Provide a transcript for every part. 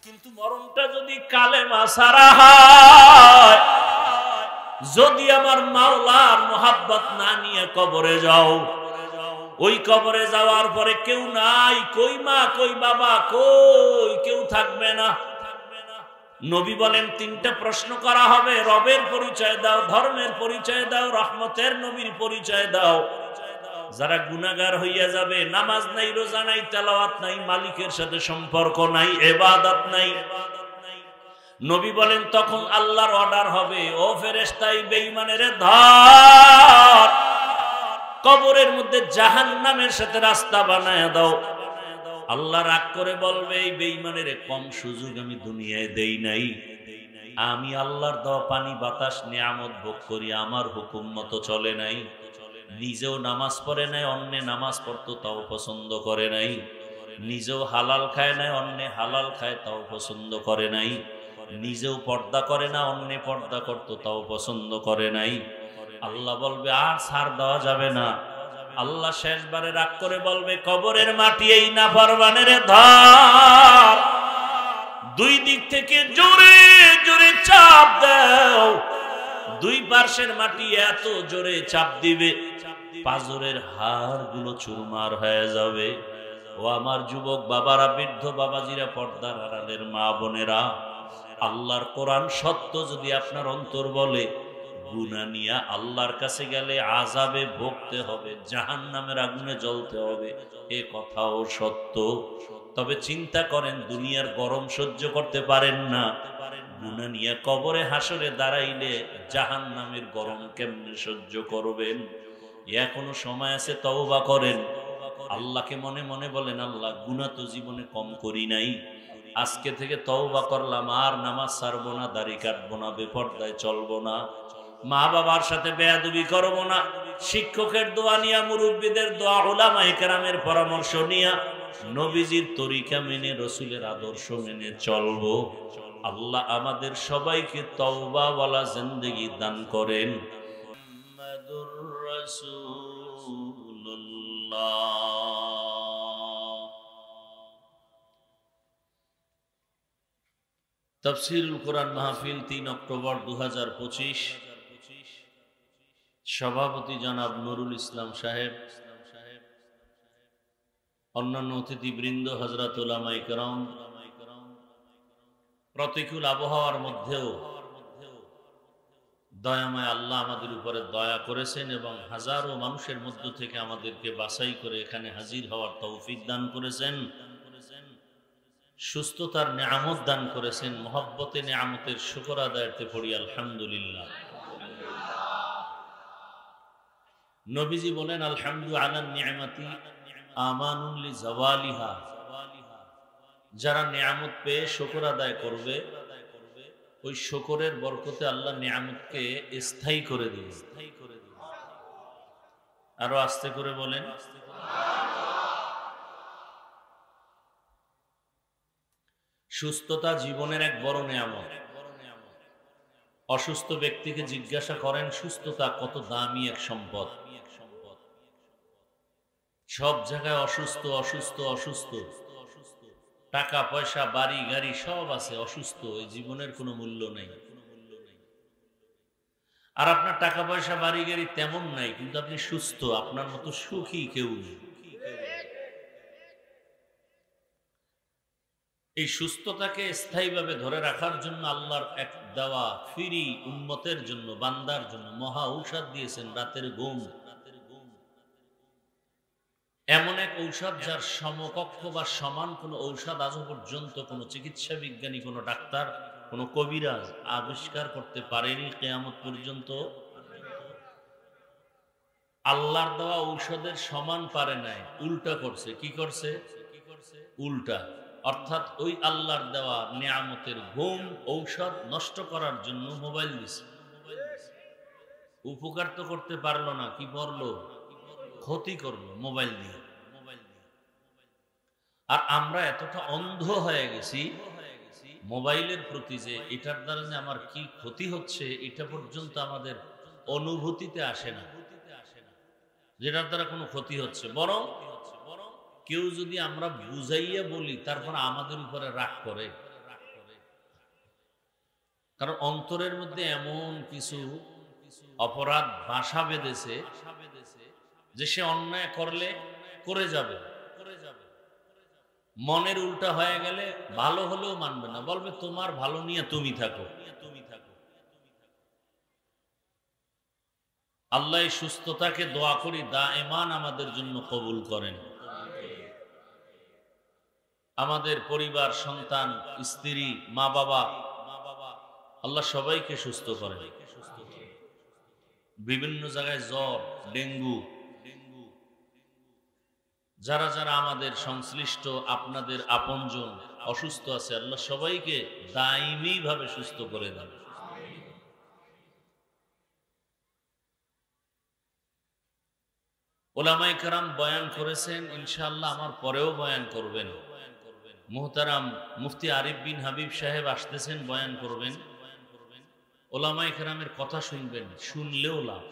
কিন্তু মরণটা যদি কালেমা ছাড়া হয়, যদি আমার মাওলার মোহাব্বত না নিয়ে কবরে যাও, ওই কবরে যাওয়ার পরে কেউ নাই, কই মা কই বাবা কই, কেউ থাকবে না। নবী বলেন তিনটা প্রশ্ন করা হবে, রবের পরিচয় দাও, ধর্মের পরিচয় দাও, রহমতের নবীর পরিচয় দাও। যারা গুনাহগার হইয়া যাবে, নামাজ নাই, রোজা নাই, তেলাওয়াত নাই, মালিকের সাথে সম্পর্ক নাই, ইবাদত নাই, নবী বলেন তখন আল্লাহর অর্ডার হবে, ও ফেরেশতা এই বেঈমানের ধর, কবরের মধ্যে জাহান্নামের সাথে রাস্তা বানায় দাও। আল্লাহ রাগ করে বলবে, এই বেঈমানের কম সুযোগ আমি দুনিয়ায় দেই নাই, আমি আল্লাহর দেওয়া পানি বাতাস নিয়ামত ভোগ করি, আমার হুকুম মতো চলে নাই, নিজেও নামাজ পড়ে নাই, অন্যে নামাজ পড়তো তাও পছন্দ করে নাই, নিজেও হালাল খায় নাই, অন্যে হালাল খায় তাও পছন্দ করে নাই, নিজেও পর্দা করে না, অন্যে পর্দা করতো তাও পছন্দ করে নাই। আল্লাহ বলবে আর ছাড় দেওয়া যাবে না। আল্লাহ শেষবারে রাগ করে বলবে, কবরের মাটি এই নাফরমানের ধর, দুই দিক থেকে জোরে জোরে চাপ দাও। দুই পার্শ্বের মাটি এত জোরে চাপ দিবে, পাজরের হাড়গুলো চুরমার হয়ে যাবে। ও আমার যুবক বাবারা, বৃদ্ধ বাবাজিরা, পর্দার আড়ালের মা বোনেরা, আল্লাহর কোরআন সত্য যদি আপনার অন্তর বলে, গুনাহ নিয়ে আল্লাহর কাছে গেলে আযাবে ভুগতে হবে, জাহান্নামের আগুনে জ্বলতে হবে, এ কথাও সত্য। তবে চিন্তা করেন, দুনিয়ার গরম সহ্য করতে পারেন না, গুনাহ নিয়ে কবরে হাসরে দাঁড়াইলে জাহান্নামের গরম কেমনে সহ্য করবেন? এখনো সময় আছে, তওবা করেন। আল্লাহকে মনে মনে বলেন, আল্লাহ গুনাহ তো জীবনে কম করি নাই, আজকে থেকে তওবা করলাম, আর নামাজ ছাড়বো না, দাড়ি কাটবো না, বেপরদায় চলবো না, মা বাবার সাথে বেয়াদবি করবো না, শিক্ষকের দোয়া নিয়া, মুরব্বীদের দোয়া, উলামায়ে কেরামের পরামর্শ নিয়া, নবীজির তরিকা মেনে, রসুলের আদর্শ মেনে চলবো। আল্লাহ আমাদের সবাইকে তওবাওয়ালা জিন্দেগি দান করেন। মুহাম্মাদুর রাসূলুল্লাহ। তাফসীরুল কোরআন মাহফিল ৩ অক্টোবর ২০২৫। সভাপতি জনাব নুরুল ইসলাম সাহেব, অন্যান্য অতিথিবৃন্দ, হযরত উলামায়ে কেরাম। প্রতিকূল আবহাওয়ার মধ্যেও দয়াময় আল্লাহ আমাদের উপরে দয়া করেছেন এবং হাজারো মানুষের মধ্য থেকে আমাদেরকে বাছাই করে এখানে হাজির হওয়ার তৌফিক দান করেছেন, সুস্থতার নিয়ামত দান করেছেন। মহব্বতে নিয়ামতের শুকর আদায়তে পড়ি আলহামদুলিল্লাহ। নবীজি বলেন, আলহামদু আলান নিয়ামতি আমানুন লিজাওয়ালিহা। যারা নিয়ামত পেয়ে শুকর আদায় করবে, ওই শুকরের বরকতে আল্লাহ নিয়ামতকে স্থায়ী করে দিবে। আরো আস্তে করে বলেন। সুস্থতা জীবনের এক বড় নিয়ামত। অসুস্থ ব্যক্তিকে জিজ্ঞাসা করেন, সুস্থতা কত দামি এক সম্পদ। সব জায়গায় অসুস্থ অসুস্থ অসুস্থ, টাকা পয়সা বাড়ি গাড়ি সব আছে, অসুস্থ, এই জীবনের কোনো মূল্য নেই। আর আপনার টাকা পয়সা বাড়ি গাড়ি তেমন নাই, কিন্তু আপনি সুস্থ, আপনার মতো সুখী কেউ নেই। এই সুস্থতাকে স্থায়ীভাবে ধরে রাখার জন্য আল্লাহর এক দেওয়া ফ্রি উম্মতের জন্য, বান্দার জন্য মহা ঔষধ দিয়েছেন, রাতের ঘুম। এমন এক ঔষধ যার সমকক্ষ বা সমান কোনো ঔষধ আজ পর্যন্ত কোনো চিকিৎসা বিজ্ঞানী, কোনো ডাক্তার, কোনো কবিরাজ আবিষ্কার করতে পারেনি কিয়ামত পর্যন্ত। আল্লাহর দেওয়া ঔষধের সমান পারে নাই, উল্টা করছে। কি করছে? উল্টা। অর্থাৎ ওই আল্লাহর দেওয়া নিয়ামতের ঘুম ঔষধ নষ্ট করার জন্য মোবাইল দিছে। উপকার তো করতে পারলো না, কি করলো? ক্ষতি করলো মোবাইল দিয়ে। আর আমরা এতটা অন্ধ হয়ে গেছি মোবাইলের প্রতি, যে এটার দ্বারা যে আমার কি ক্ষতি হচ্ছে এটা পর্যন্ত আমাদের অনুভূতিতে আসে না, যেটার দ্বারা কোনো ক্ষতি হচ্ছে। বরং কেউ যদি আমরা বুঝাইয়া বলি, তারপর আমাদের উপরে রাগ করে, কারণ অন্তরের মধ্যে এমন কিছু অপরাধ বাসা বেঁধেছে যে সে অন্যায় করলে করে যাবে, মনের উল্টা হয়ে গেলে ভালো হলেও মানবে না, বলবে তোমার ভালো নিয়ে তুমি থাকো। আল্লাহ সুস্থতাকে দোয়া করি দায়েমান আমাদের জন্য কবুল করেন। আমাদের পরিবার, সন্তান, স্ত্রী, মা বাবা, আল্লাহ সবাইকে সুস্থ করেন। বিভিন্ন জায়গায় জ্বর, ডেঙ্গু, যারা যারা আমাদের সংশ্লিষ্ট আপনাদের আপনজন অসুস্থ আছে, আল্লাহ সবাইকে দায়মি ভাবে সুস্থ করে দেন। ওলামায়ে কেরাম বয়ান করেছেন, ইনশাআল্লাহ আমার পরেও বয়ান করবেন। মুহতারাম মুফতি আরিফ বিন হাবিব সাহেব আসতেছেন, বয়ান করবেন। ওলামায়ে কেরামের কথা শুনবেন, শুনলেও লাভ,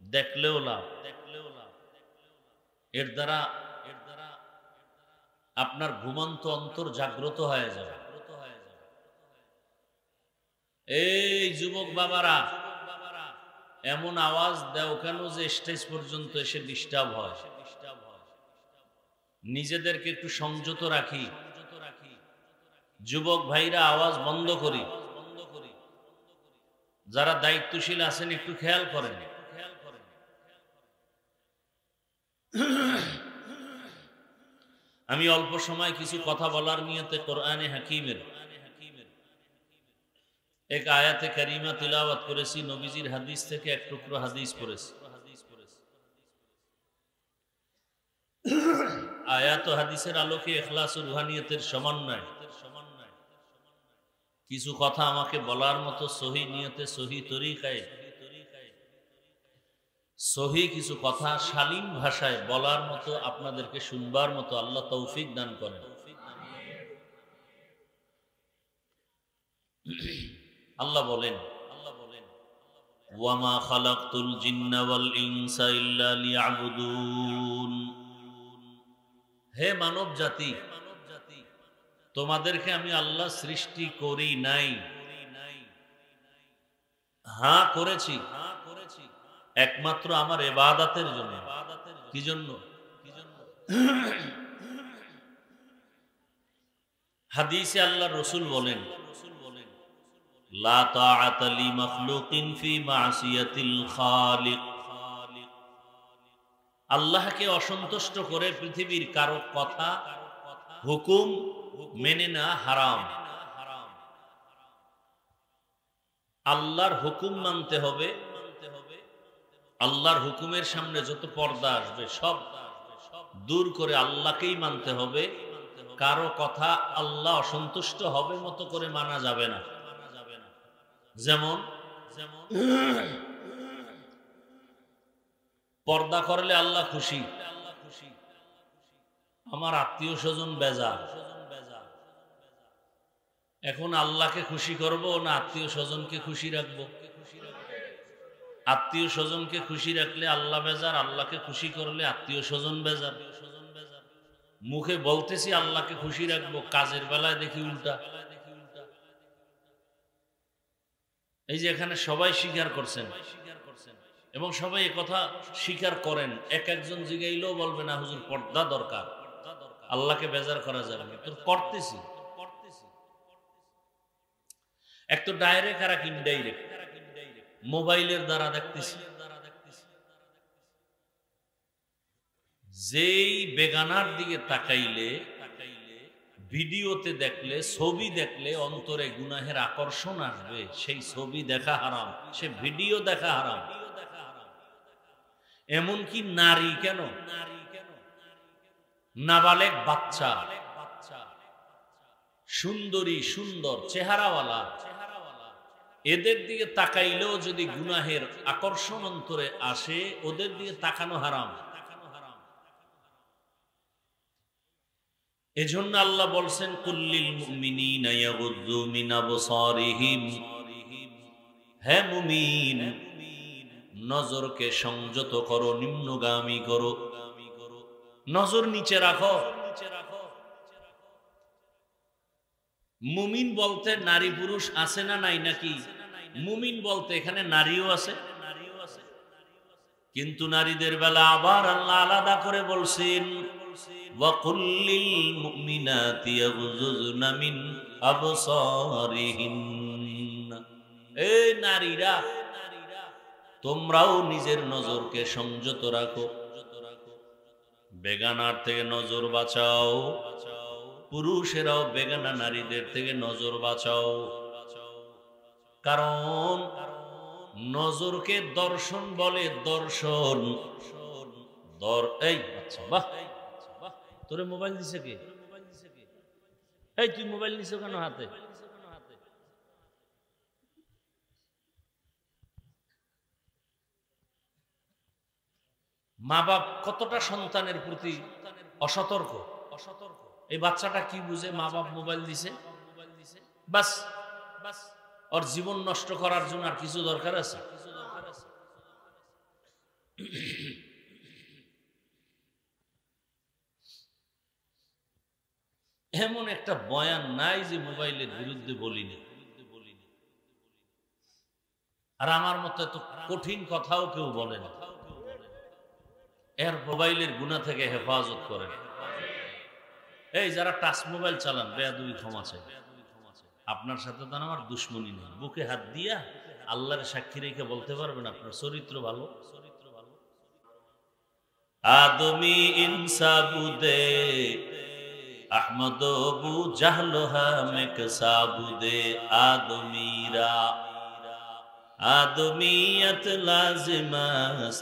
দেখলেও লাভ। এর দ্বারা আপনার ঘুমন্ত অন্তর জাগ্রত হয়ে যাবে। এই যুবক বাবারা, এমন আওয়াজ দাও কেন যে স্টেজ পর্যন্ত এসে ডিস্টার্ব হয়? নিজেদেরকে একটু সংযত রাখি। যুবক ভাইরা আওয়াজ বন্ধ করি। যারা দায়িত্বশীল আছেন একটু খেয়াল করেন। আমি অল্প সময় কিছু কথা বলার নিয়তে কোরআনে হাকিমের এক আয়াতে কারিমা তিলাওয়াত করেছি, নবীজির হাদিস থেকে এক টুকরো হাদিস পড়েছি। আয়াত ও হাদিসের আলোকে ইখলাস ও রুহানিয়তের সমন্বয় কিছু কথা আমাকে বলার মতো সহি নিয়তে, সহি তরিকায়, সহি কিছু কথা শালীন ভাষায় বলার মতো, আপনাদেরকে শুনবার মতো আল্লাহ তৌফিক দান করেন। আল্লাহ বলেন, ওয়ামা খালাকতুল জিন্না ওয়াল ইনসা ইল্লা লিয়াবুদুন। হে মানব জাতি, তোমাদেরকে আমি আল্লাহ সৃষ্টি করি নাই, হ্যাঁ করেছি একমাত্র আমার ইবাদতের জন্য। কি জন্য? হাদিসে আল্লাহ রাসূল বলেন, লা তাআতা লি মাখলুকিন ফি মাসিয়াতিল খালিক। আল্লাহকে অসন্তুষ্ট করে পৃথিবীর কারো কথা, হুকুম মেনে না হারাম। আল্লাহর হুকুম মানতে হবে। আল্লাহর হুকুমের সামনে যত পর্দা আসবে সব দূর করে আল্লাহকেই মানতে হবে। কারো কথা আল্লাহ অসন্তুষ্ট হবে মতো করে মানা যাবে না। যেমন পর্দা করলে আল্লাহ খুশি, আমার আত্মীয় স্বজন বেজার। এখন আল্লাহকে খুশি করব না আত্মীয় স্বজনকে খুশি রাখবো? আত্মীয় স্বজনকে খুশি রাখলে আল্লাহ বেজার, আল্লাহকে খুশি করলে আত্মীয় স্বজন বেজার। মুখে বলতেছি আল্লাহকে খুশি রাখবো, কাজের বেলায় দেখি উল্টা। এই যে এখানে সবাই স্বীকার করছেন এবং সবাই একথা স্বীকার করেন, এক একজন জিগাইলেও বলবে না হুজুর পর্দা দরকার, আল্লাহকে বেজার করা যাবে না। তোর করতেছি এক তো ডাইরেক্ট আর এক ইনডাইরেক্ট, মোবাইলের দ্বারা দেখতেছি। যেই বেগানার দিকে তাকাইলে, ভিডিওতে দেখলে, ছবি দেখলে অন্তরে গুনাহের আকর্ষণ আসবে, সেই ছবি দেখা হারাম, সে ভিডিও দেখা হারাম। এমনকি নারী কেন, নাবালেগ বাচ্চা, সুন্দরী, সুন্দর চেহারাওয়ালা, এদের দিকে তাকাইলেও যদি গুনাহের আকর্ষণ অন্তরে আসে, ওদের দিকে তাকানো হারাম। এজন্য আল্লাহ বলছেন, কুল্লিল মুমিনিনা ইয়াগুদ্দু মিন আবসারিহিম। হে মুমিন, নজরকে সংযত করো, নিম্নগামী করো, নজর নিচে রাখো। মুমিন বলতে নারী পুরুষ আছে না নাই নাকি? মুমিন বলতে এখানে নারীও আছে, কিন্তু নারীদের বেলা আবার আল্লাহ আলাদা করে বলছেন ওয়াকুল্লিল মুমিনাতি ইয়াগুযুযনা মিন আবসারিহিন্না। এই নারীরা তোমরাও নিজের নজরকে সংযত রাখো, বেগানার থেকে নজর বাঁচাও, পুরুষেরাও বেগানা নারীদের থেকে নজর বাঁচাও। কারণ নজরকে দর্শন বলে, দর্শন এই আচ্ছা বাহ, তোরে মোবাইল দিছে কে? এই তুই মোবাইল নিছো কেন হাতে? মা বাপ কতটা সন্তানের প্রতি অসতর্ক। এই বাচ্চাটা কি বুঝে? মা বাপ মোবাইল দিছে, বাস ওর জীবন নষ্ট করার জন্য আর কিছু দরকার আছে? এমন একটা বয়ান নাই যে মোবাইলের বিরুদ্ধে বলিনি। আর আমার মতো এত কঠিন কথাও কেউ বলে না। এর মোবাইলের গুনাহ থেকে হেফাজত করেন। এই যারা টাচ মোবাইল চালান, বেয়াদবি ক্ষমা চাই। আপনার সাথে তো আমার দুশ্মনী নেই। বুকে হাত দিয়া আল্লাহর সাক্ষী রেখে বলতে পারবেন আপনার চরিত্র ভালো। আদমি ইনসাবুদে আহমদ বু জাহলহা মেক সাবুদে আদমিরা আদমিয়ত লাজিমাস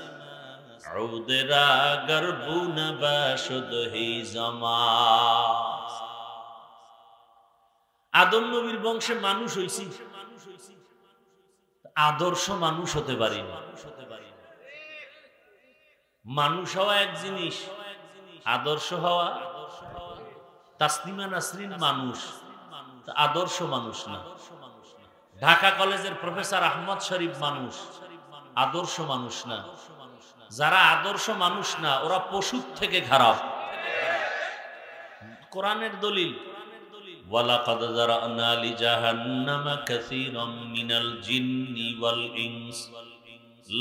উদেরা গরবুন বাশুদ হি জামাস। আদম নবীর বংশে মানুষ হইছি, আদর্শ মানুষ হতে পারি না। মানুষ হওয়া এক জিনিস, আদর্শ হওয়া। তাসলিমা নাসরিন মানুষ, আদর্শ মানুষ না। ঢাকা কলেজের প্রফেসর আহমদ শরীফ মানুষ, আদর্শ মানুষ না। যারা আদর্শ মানুষ না ওরা পশুর থেকে খারাপ। কোরআনের দলিল ওয়ালাকাদ যারানা লিজাহান্নামা কাসীরাম মিনাল জিন্নি ওয়াল ইনস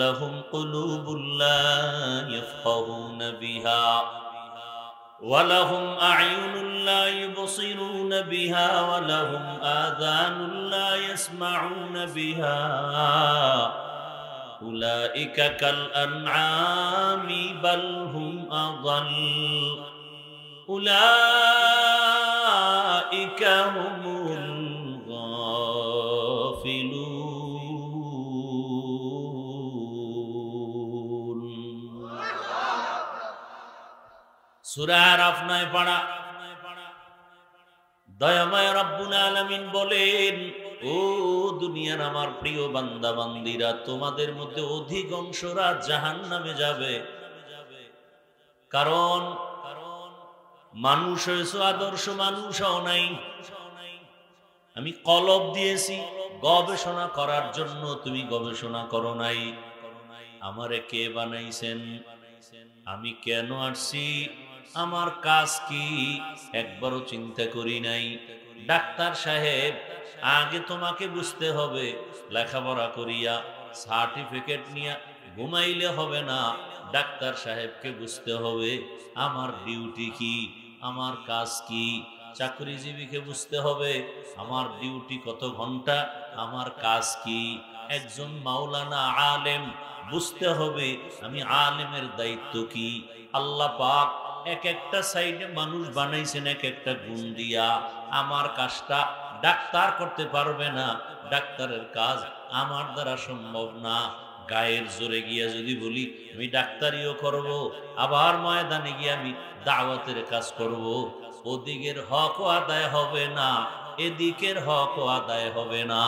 লাহুম কুলুবুল লা ইয়াফকাহুনা বিহা ওয়ালাহুম আ'য়ুনুন লা ইউবসিরুনা বিহা ওয়ালাহুম আযানুন লা ইয়াসমাউনা বিহা উলাইকা কাল আনআমি বাল হুম আযাল উলাইকা হুমুল গাফিলুন। সূরা আরাফ 9 পারা। দয়াময় রব্বুল আলামিন বলেন, ও দুনিয়ার আমার প্রিয় বান্দা বান্দিরা, তোমাদের মধ্যে অধিকাংশরা জাহান্নামে যাবে। কারণ মানুষ হয়েছে, আদর্শ মানুষ হও নাই। আমি কলব দিয়েছি গবেষণা করার জন্য, তুমি গবেষণা করো নাই। আমারে কে বানাইছেন, আমি কেন আসছি, আমার কাজ কি, একবারও চিন্তা করি নাই। ডাক্তার সাহেব, আগে তোমাকে বুঝতে হবে, লেখাপড়া করিয়া সার্টিফিকেট নিয়ে ঘুমাইলে হবে না। ডাক্তার সাহেবকে বুঝতে হবে আমার ডিউটি কি, আমার কাজ কি। চাকরিজীবীকে বুঝতে হবে আমার ডিউটি কত ঘন্টা, আমার কাজ কি। একজন মাওলানা আলেম বুঝতে হবে আমি আলেমের দায়িত্ব কি। আল্লাহ পাক এক একটা সাইডে মানুষ বানাইছেন এক একটা গুণ দিয়া। আমার কাজটা ডাক্তার করতে পারবে না, ডাক্তারের কাজ আমার দ্বারা সম্ভব না। গায়ের জোরে গিয়া যদি বলি আমি ডাক্তারিও করব, আবার ময়দানে গিয়ে আমি দাওয়াতের কাজ করব, ওদিকের হকও আদায় হবে না, এদিকের হকও আদায় হবে না।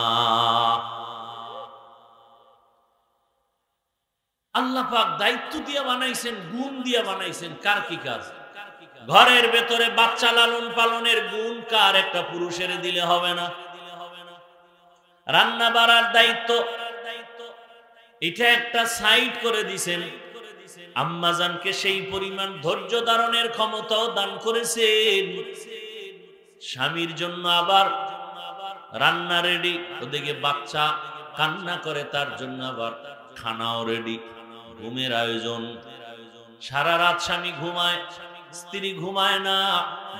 আল্লাহ পাক দায়িত্ব দিয়া বানাইছেন, গুণ দিয়া বানাইছেন। কার কি কাজ? ঘরের ভেতরে বাচ্চা লালন পালনের গুণ কার? একটা পুরুষের দিলে হবে না। রান্না বাড়ার দায়িত্ব এটা একটা সাইড করে দিছেন। আম্মাজানকে সেই পরিমাণ ধৈর্য ধারণের ক্ষমতাও দান করেছেন। স্বামীর জন্য আবার রান্না রেডি, ওদিকে বাচ্চা কান্না করে, তার জন্য আবার খানাও রেডি, ঘুমের আয়োজন। সারা রাত স্বামী ঘুমায়, স্ত্রী ঘুমায় না,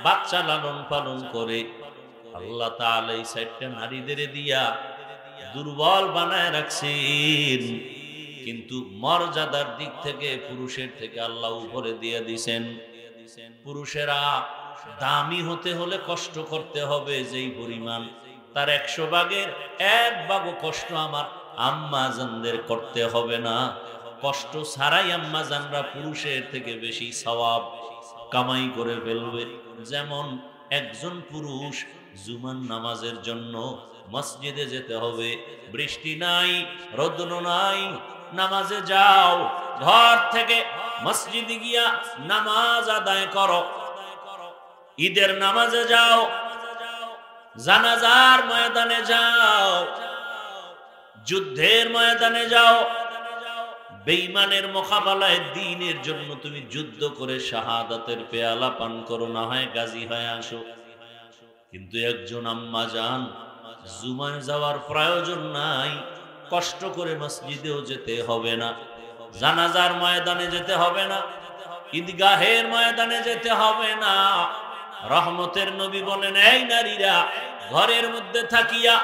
বাচ্চা লালন পালন করে। আল্লাহ তাআলা এই সাইডটা নারীদের দিয়া দুর্বল বানায় রাখছেন, কিন্তু মর্যাদার দিক থেকে পুরুষের থেকে আল্লাহ উপরে দিয়ে দিছেন। পুরুষেরা দামি হতে হলে কষ্ট করতে হবে যেই পরিমাণ, তার 100 ভাগের 1 ভাগও কষ্ট আমার আম্মা জানদের করতে হবে না। কষ্ট ছাড়াই আম্মা জানরা পুরুষের থেকে বেশি সওয়াব কামাই করে ফেলবে। যেমন একজন পুরুষ জুমার নামাজের জন্য মসজিদে যেতে হবে, বৃষ্টি নাই, রৌদ্র নাই, নামাজে যাও, ঘর থেকে মসজিদে গিয়া নামাজ আদায় করো, ঈদের নামাজে যাও, জানাজার ময়দানে যাও, যুদ্ধের ময়দানে যাও, বেঈমানের মোকাবেলায় দ্বীনের জন্য তুমি যুদ্ধ করে শাহাদাতের পেয়ালা পান করো, না হয় গাজী হয়ে আসো। কিন্তু একজন আম্মা জান জুমায় যাওয়ার প্রয়োজন নাই, কষ্ট করে মসজিদেও যেতে হবে না, জানাজার ময়দানে যেতে হবে না, ঈদগাহের ময়দানে যেতে হবে না। রহমতের নবী বলেন, এই নারীরা ঘরের মধ্যে থাকিয়া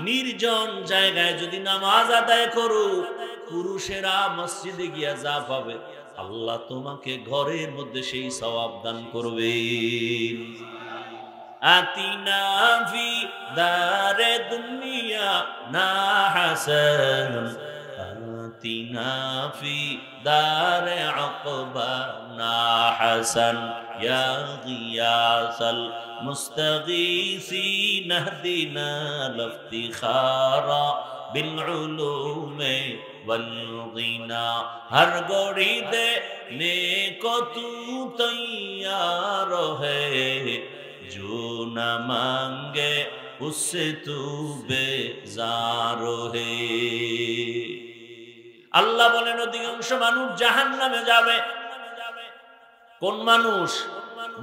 নির্জন জায়গায় যদি নামাজ আদায় করো, পুরুষেরা মসজিদে গিয়া যা পাবে আল্লাহ তোমাকে ঘরের মধ্যে সেই সওয়াব দান করবেন। আতিনা ফি দারে দুনিয়া না হাসান, আতিনা ফি দারে আকবা না হাসান, ইয়া গিয়াসাল মুস্তাগীসিন ইহদিনা লিফতিখারা বিল উলুমে ওয়াল গিনা। হর গড়ি দে নেকো তু তৈয়ার হে, जो न मांगे उससे तू बेजार है। আল্লাহ বলেন অধিকাংশ মানুষ জাহান্নামে যাবে। কোন মানুষ?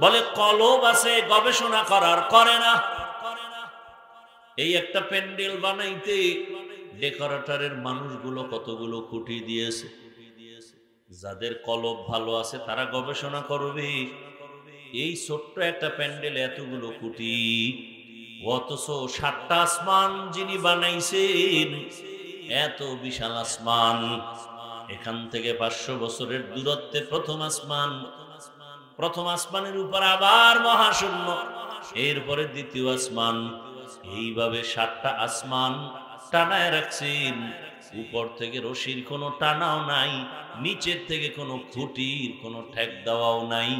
বলে কলব আছে গবেষণা করার, করে না। এই একটা প্যান্ডেল বানাইতে ডেকোরেটরের মানুষগুলো কতগুলো কোটি দিয়েছে। যাদের কলব ভালো আছে তারা গবেষণা করবে, এই ছোট্ট একটা প্যান্ডেল এতগুলো কোটি, অথচ 7টা আসমান যিনি বানাইছেন, এত বিশাল আসমান, এখান থেকে 500 বছরের দূরত্বে প্রথম আসমান, প্রথম আসমানের উপর আবার মহাশূন্য, এরপরে দ্বিতীয় আসমান, এইভাবে 7টা আসমান টানায় রাখছেন। উপর থেকে রশির কোনো টানাও নাই, নিচের থেকে কোনো খুঁটির কোনো ঠেক দেওয়াও নাই।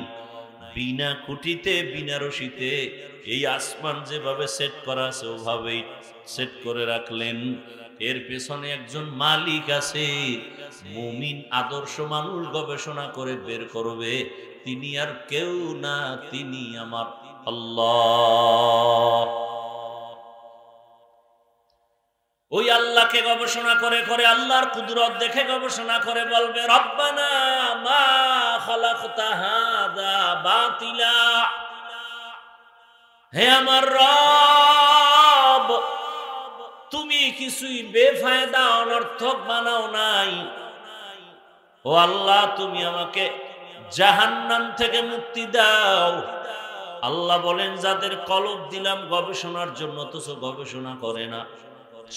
বিনা খুঁটিতে বিনা রশিতে এই আসমান যেভাবে সেট করা আছে ওভাবেই সেট করে রাখলেন। এর পেছনে একজন মালিক আছে, মুমিন আদর্শ মানুষ গবেষণা করে বের করবে, তিনি আর কেউ না, তিনি আমার আল্লাহ। ওই আল্লাহকে গবেষণা করে করে, আল্লাহর কুদরত দেখে গবেষণা করে বলবে, রব্বানা মা খালাকতা হাযা বাতিলা, হে আমার রব, তুমি কিছুই বেফায়দা অনর্থক বানাও নাই। ও আল্লাহ, তুমি আমাকে জাহান্নাম থেকে মুক্তি দাও। আল্লাহ বলেন, যাদের কলব দিলাম গবেষণার জন্য অথচ গবেষণা করে না,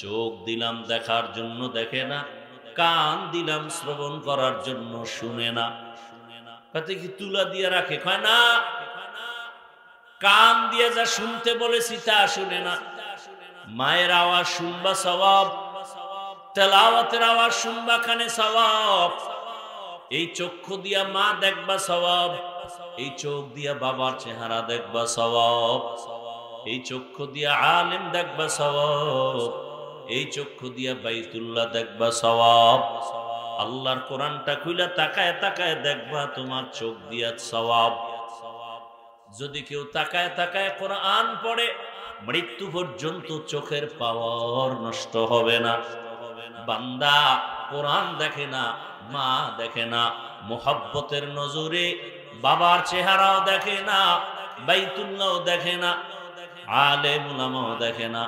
চোখ দিলাম দেখার জন্য দেখে না, কান দিলাম শ্রবণ করার জন্য শুনে না। কাতে কি তুলা দিয়ে রাখে? কয় না, কান দিয়ে যা শুনতে বলেছি তা শুনে না। মায়ের আওয়াজ শুনবা সওয়াব, তেলাওয়াতের আওয়াজ শুনবা কানে সওয়াব। এই চক্ষু দিয়া মা দেখবা সওয়াব, এই চোখ দিয়া বাবার চেহারা দেখবা সওয়াব, এই চক্ষু দিয়া আলেম দেখবা সওয়াব, এই চক্ষু দিয়া বাইতুল্লাহ দেখবা সওয়াব। আল্লাহর কোরআনটা খুইলা তাকায় তাকায় দেখবা তোমার চোখ দিয়া সওয়াব। যদি কেউ তাকায় তাকায় কোরআন পড়ে, মৃত্যু পর্যন্ত চোখের পাওয়ার নষ্ট হবে না। বান্দা কোরআন দেখে না, মা দেখে না, মোহাব্বতের নজরে বাবার চেহারাও দেখে না, বাইতুল্লাহও দেখে না, আলেম উলামাও দেখে না,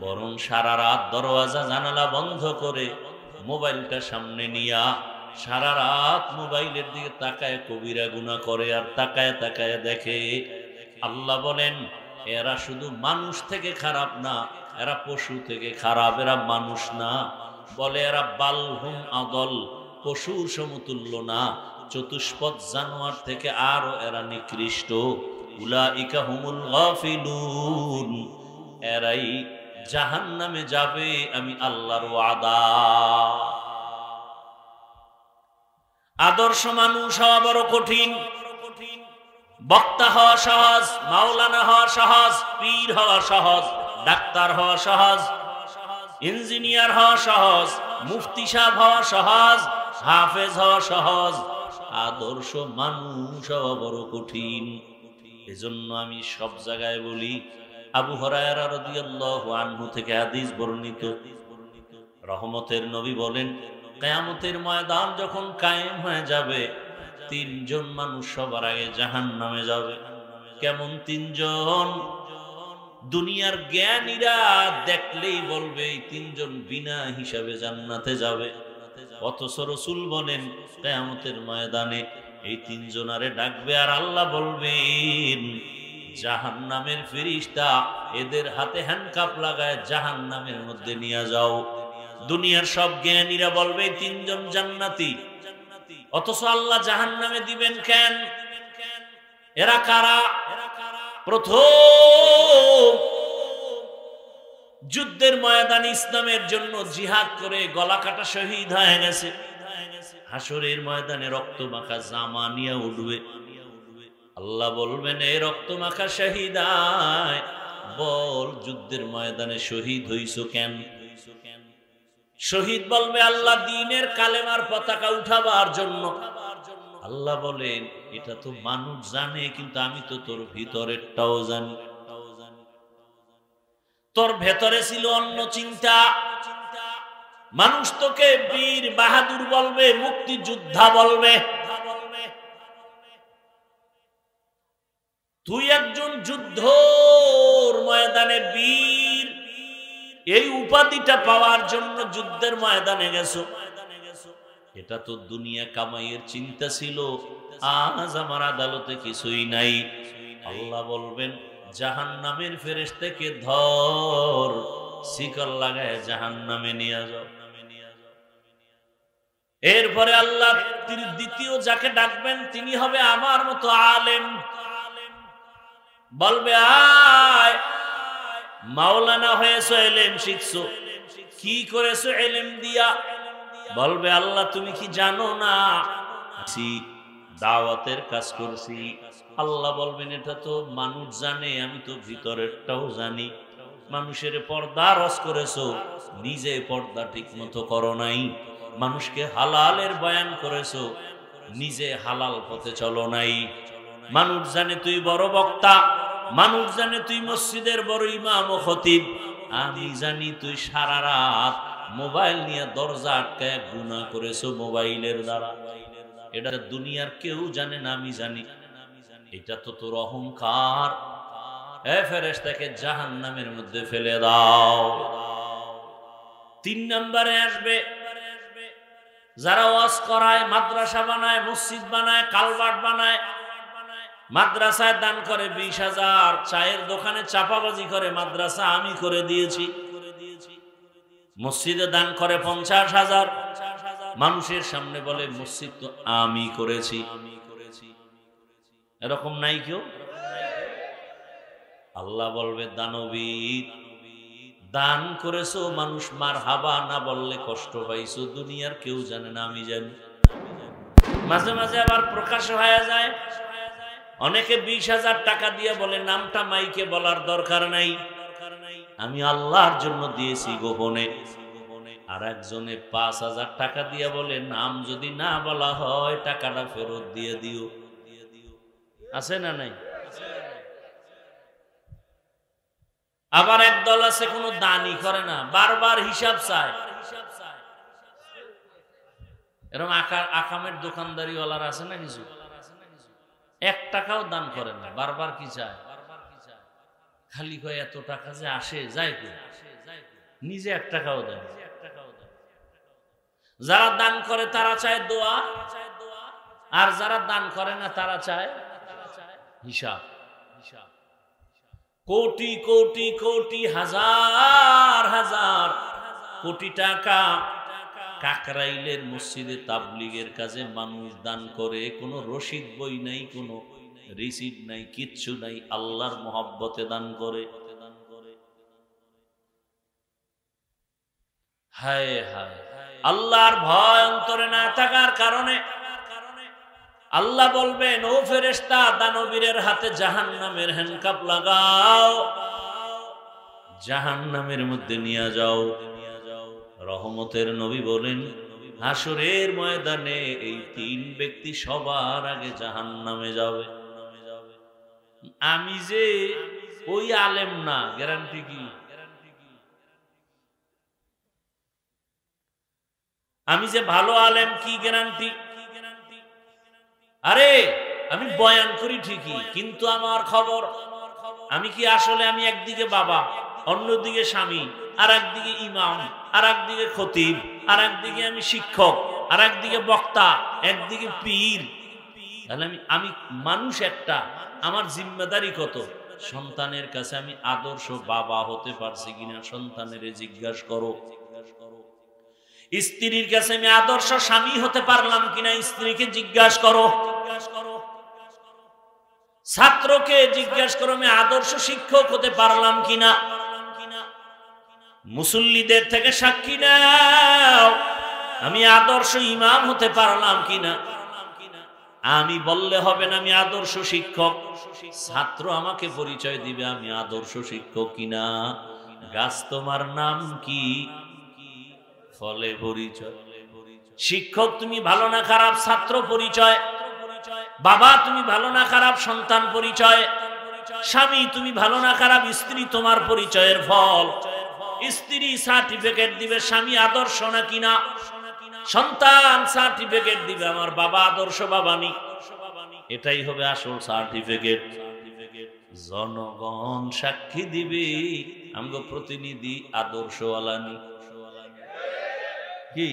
বরং সারা রাত দরওয়াজা জানালা বন্ধ করে মোবাইলটা সামনে নিয়া সারা রাত মোবাইলের দিকে তাকায় কবিরা গুনাহ করে আর তাকায় তাকায় দেখে। আল্লাহ বলেন এরা শুধু মানুষ থেকে খারাপ না, এরা পশু থেকে খারাপ, এরা মানুষ না। বলে এরা বালহুম আদল, পশুর সমতুল্য না, চতুষ্পদ জানোয়ার থেকে আরো এরা নিকৃষ্ট। উলাইকা হুমুল গাফিলুন, এরাই জাহান্নামে যাবে, আমি আল্লাহর ওয়াদা। আদর্শ মানুষ হওয়া বড় কঠিন। বক্তা হওয়া সহজ, মাওলানা হওয়া সহজ, পীর হওয়া সহজ, ডাক্তার হওয়া সহজ, ইঞ্জিনিয়ার হওয়া সহজ, মুফতি সাহেব হওয়া সহজ, হাফেজ হওয়া সহজ। আদর্শ মানুষ হওয়া বড় কঠিন। এজন্য আমি সব জায়গায় বলি, আবু হুরায়রা রাদিয়াল্লাহু আনহু থেকে হাদিস বর্ণিত, রহমতের নবী বলেন কিয়ামতের ময়দান যখন কায়েম হয়ে যাবে, তিনজন মানুষ সবার আগে জাহান্নামে যাবে। কেমন তিনজন? দুনিয়ার জ্ঞানীরা দেখলেই বলবে এই তিনজন বিনা হিসাবে জান্নাতে যাবে। অথচ রাসূল বলেন কিয়ামতের ময়দানে এই তিনজনারে ডাকবে আর আল্লাহ বলবেন জাহান্নামের ফেরেশতা এদের হাতে হ্যান্ডকাপ লাগায় জাহান্নামের মধ্যে নিয়ে যাও। দুনিয়ার সব জ্ঞানীরা বলবে তিনজন জান্নাতি, অথচ আল্লাহ জাহান্নামে দিবেন কেন? এরা কারা? প্রথম যুদ্ধের ময়দানে ইসলামের জন্য জিহাদ করে গলা কাটা শহীদ হয়ে গেছে, হাসরের ময়দানে রক্ত মাখা জামা নিয়ে উঠবে। আল্লাহ বলবেন এই রক্ত মাখা শহীদায় বল যুদ্ধের ময়দানে শহীদ হইছো কেন? শহীদ বলবে আল্লাহ দ্বীনের কালেমার পতাকা উঠাবার জন্য। আল্লাহ বলেন এটা তো মানুষ জানে, কিন্তু আমি তো তোর ভিতরেরটাও জানি। তোর ভেতরে ছিল অন্য চিন্তা। মানুষ তোকে বীর বাহাদুর বলবে, মুক্তিযোদ্ধা বলবে। তুই একজন যুদ্ধর ময়দানে বীর, এই উপাধিটা পাওয়ার জন্য যুদ্ধের ময়দানে গেছো। এটা তো দুনিয়া কামাইয়ের চিন্তা ছিল, আজ আমার আদালতে কিছুই নাই। আল্লাহ বলবেন জাহান্নামের ফেরেশতাকে ধর, শিকল লাগায় জাহান্নামে নিয়ে যাও। এরপরে আল্লাহ দ্বিতীয় যাকে ডাকবেন তিনি হবে আমার মতো আলেম। বলবে আয় মাওলানা হয়েছো, এলেম শিখছো, কি করেছো এলেম দিয়া? বলবে আল্লাহ তুমি কি জানো না দাওয়াতের কাজ করছি। আল্লাহ বলবেন এটা তো মানুষ জানে, আমি তো ভিতরেরটাও জানি। মানুষের পর্দা রস করেছো, নিজে পর্দা ঠিক মতো করো নাই। মানুষকে হালালের বয়ান করেছো, নিজে হালাল পথে চলো নাই। মানুষ জানে তুই বড় বক্তা, মানুষ জানে তুই মসজিদের বড় ইমাম ও খতিব, আমি জানি তুই সারা রাত মোবাইল নিয়ে দরজা আটকায় গুনাহ করেছো মোবাইলের দ্বারা। এটা দুনিয়ার কেউ জানে না, আমি জানি। এটা তো তোর অহংকার। এ ফেরেশতাকে জাহান্নামের মধ্যে ফেলে দাও। 3 নম্বরে আসবে যারা ওয়াজ করায়, মাদ্রাসা বানায়, মসজিদ বানায়, কালভার্ট বানায়, মাদ্রাসায় দান করে 20,000, চায়ের দোকানে চাপাবাজি করে মাদ্রাসা আমি করে দিয়েছি, মসজিদে দান করে 50,000, মানুষের সামনে বলে মসজিদ তো আমি করেছি। এরকম নাই কেউ? আল্লাহ বলবে দানবীর, দান করেছো, মানুষ মারহাবা না বললে কষ্ট পাইছো, দুনিয়ার কেউ জানে না, আমি জানি। মাঝে মাঝে আবার প্রকাশ হয়ে যায়, অনেকে 20,000 টাকা দিয়ে বলে নামটা মাইকে বলার দরকার নাই, আমি আল্লাহর জন্য দিয়েছি গোপনে। আর একজনে 5,000 টাকা দিয়ে বলে নাম যদি না বলা হয় টাকাটা ফেরত দিয়ে দিও। আছে না নাই? আবার একদল আছে কোনো দানই করে না, বারবার হিসাব চায়। এরকম আকামের দোকানদারিওয়ালার আছে না কিছু, 1 টাকাও দান করে না, বারবার কি চায়? খালি কয় এত টাকা যে আসে যায় কই, নিজে 1 টাকাও দেয়। যারা দান করে তারা চায় দোয়া, আর যারা দান করে না তারা চায় হিসাব। কোটি কোটি কোটি হাজার হাজার কোটি টাকা কাকরাইলের মসজিদে তাবলীগের কাজে মানুষ দান করে, কোনো রসিদ বই নাই, কোনো রিসিট নাই, কিচ্ছু নাই, আল্লাহর মহব্বতে দান করে। হায় হায়, আল্লাহর ভয় অন্তরে না থাকার কারণে আল্লাহ বলবেন, ও ফেরেশতা, দানবীরের হাতে জাহান্নামের হ্যান্ডকাপ লাগাও, জাহান্নামের মধ্যে নিয়ে যাও। রহমতের নবী বলেন, হাসরের ময়দানে এই 3 ব্যক্তি সবার আগে জাহান্নামে যাবে। আমি যে ওই আলেম না, গ্যারান্টি কি? আমি যে ভালো আলেম, কি গ্যারান্টি? আরে আমি বয়ান করি ঠিকই, কিন্তু আমার খবর আমি কি আসলে, আমি একদিকে বাবা, অন্যদিকে স্বামী, আর একদিকে ইমাম, আর একদিকে খতিব, আর একদিকে আমি শিক্ষক, আর একদিকে বক্তা, একদিকে পীর। তাহলে আমি মানুষ একটা, আমার জিম্মেদারি কত? সন্তানের কাছে আমি আদর্শ বাবা হতে পারছি কিনা সন্তানের জিজ্ঞাসা করো। স্ত্রীর কাছে আমি আদর্শ স্বামী হতে পারলাম কিনা স্ত্রীকে জিজ্ঞাসা করো। ছাত্রকে জিজ্ঞাসা করো আমি আদর্শ শিক্ষক হতে পারলাম কিনা। মুসল্লিদের থেকে সাক্ষী নাও আমি আদর্শ ইমাম হতে পারলাম কিনা। আমি বললে হবে না আমি আদর্শ শিক্ষক, ছাত্র আমাকে পরিচয় দিবে আমি আদর্শ শিক্ষক কিনা। গাছ তোমার নাম কি, ফলে পরিচয়। শিক্ষক তুমি ভালো না খারাপ, ছাত্র পরিচয়। বাবা তুমি ভালো না খারাপ, সন্তান পরিচয়। স্বামী তুমি ভালো না খারাপ, স্ত্রী তোমার পরিচয়ের ফল। স্ত্রী সার্টিফিকেট দিবে স্বামী আদর্শ না কিনা, সন্তান সার্টিফিকেট দিবে আমার বাবা আদর্শ বাবানি। এটাই হবে আসল সার্টিফিকেট। জনগণ সাক্ষী দিবে আমগো প্রতিনিধি আদর্শওয়ালানি। কি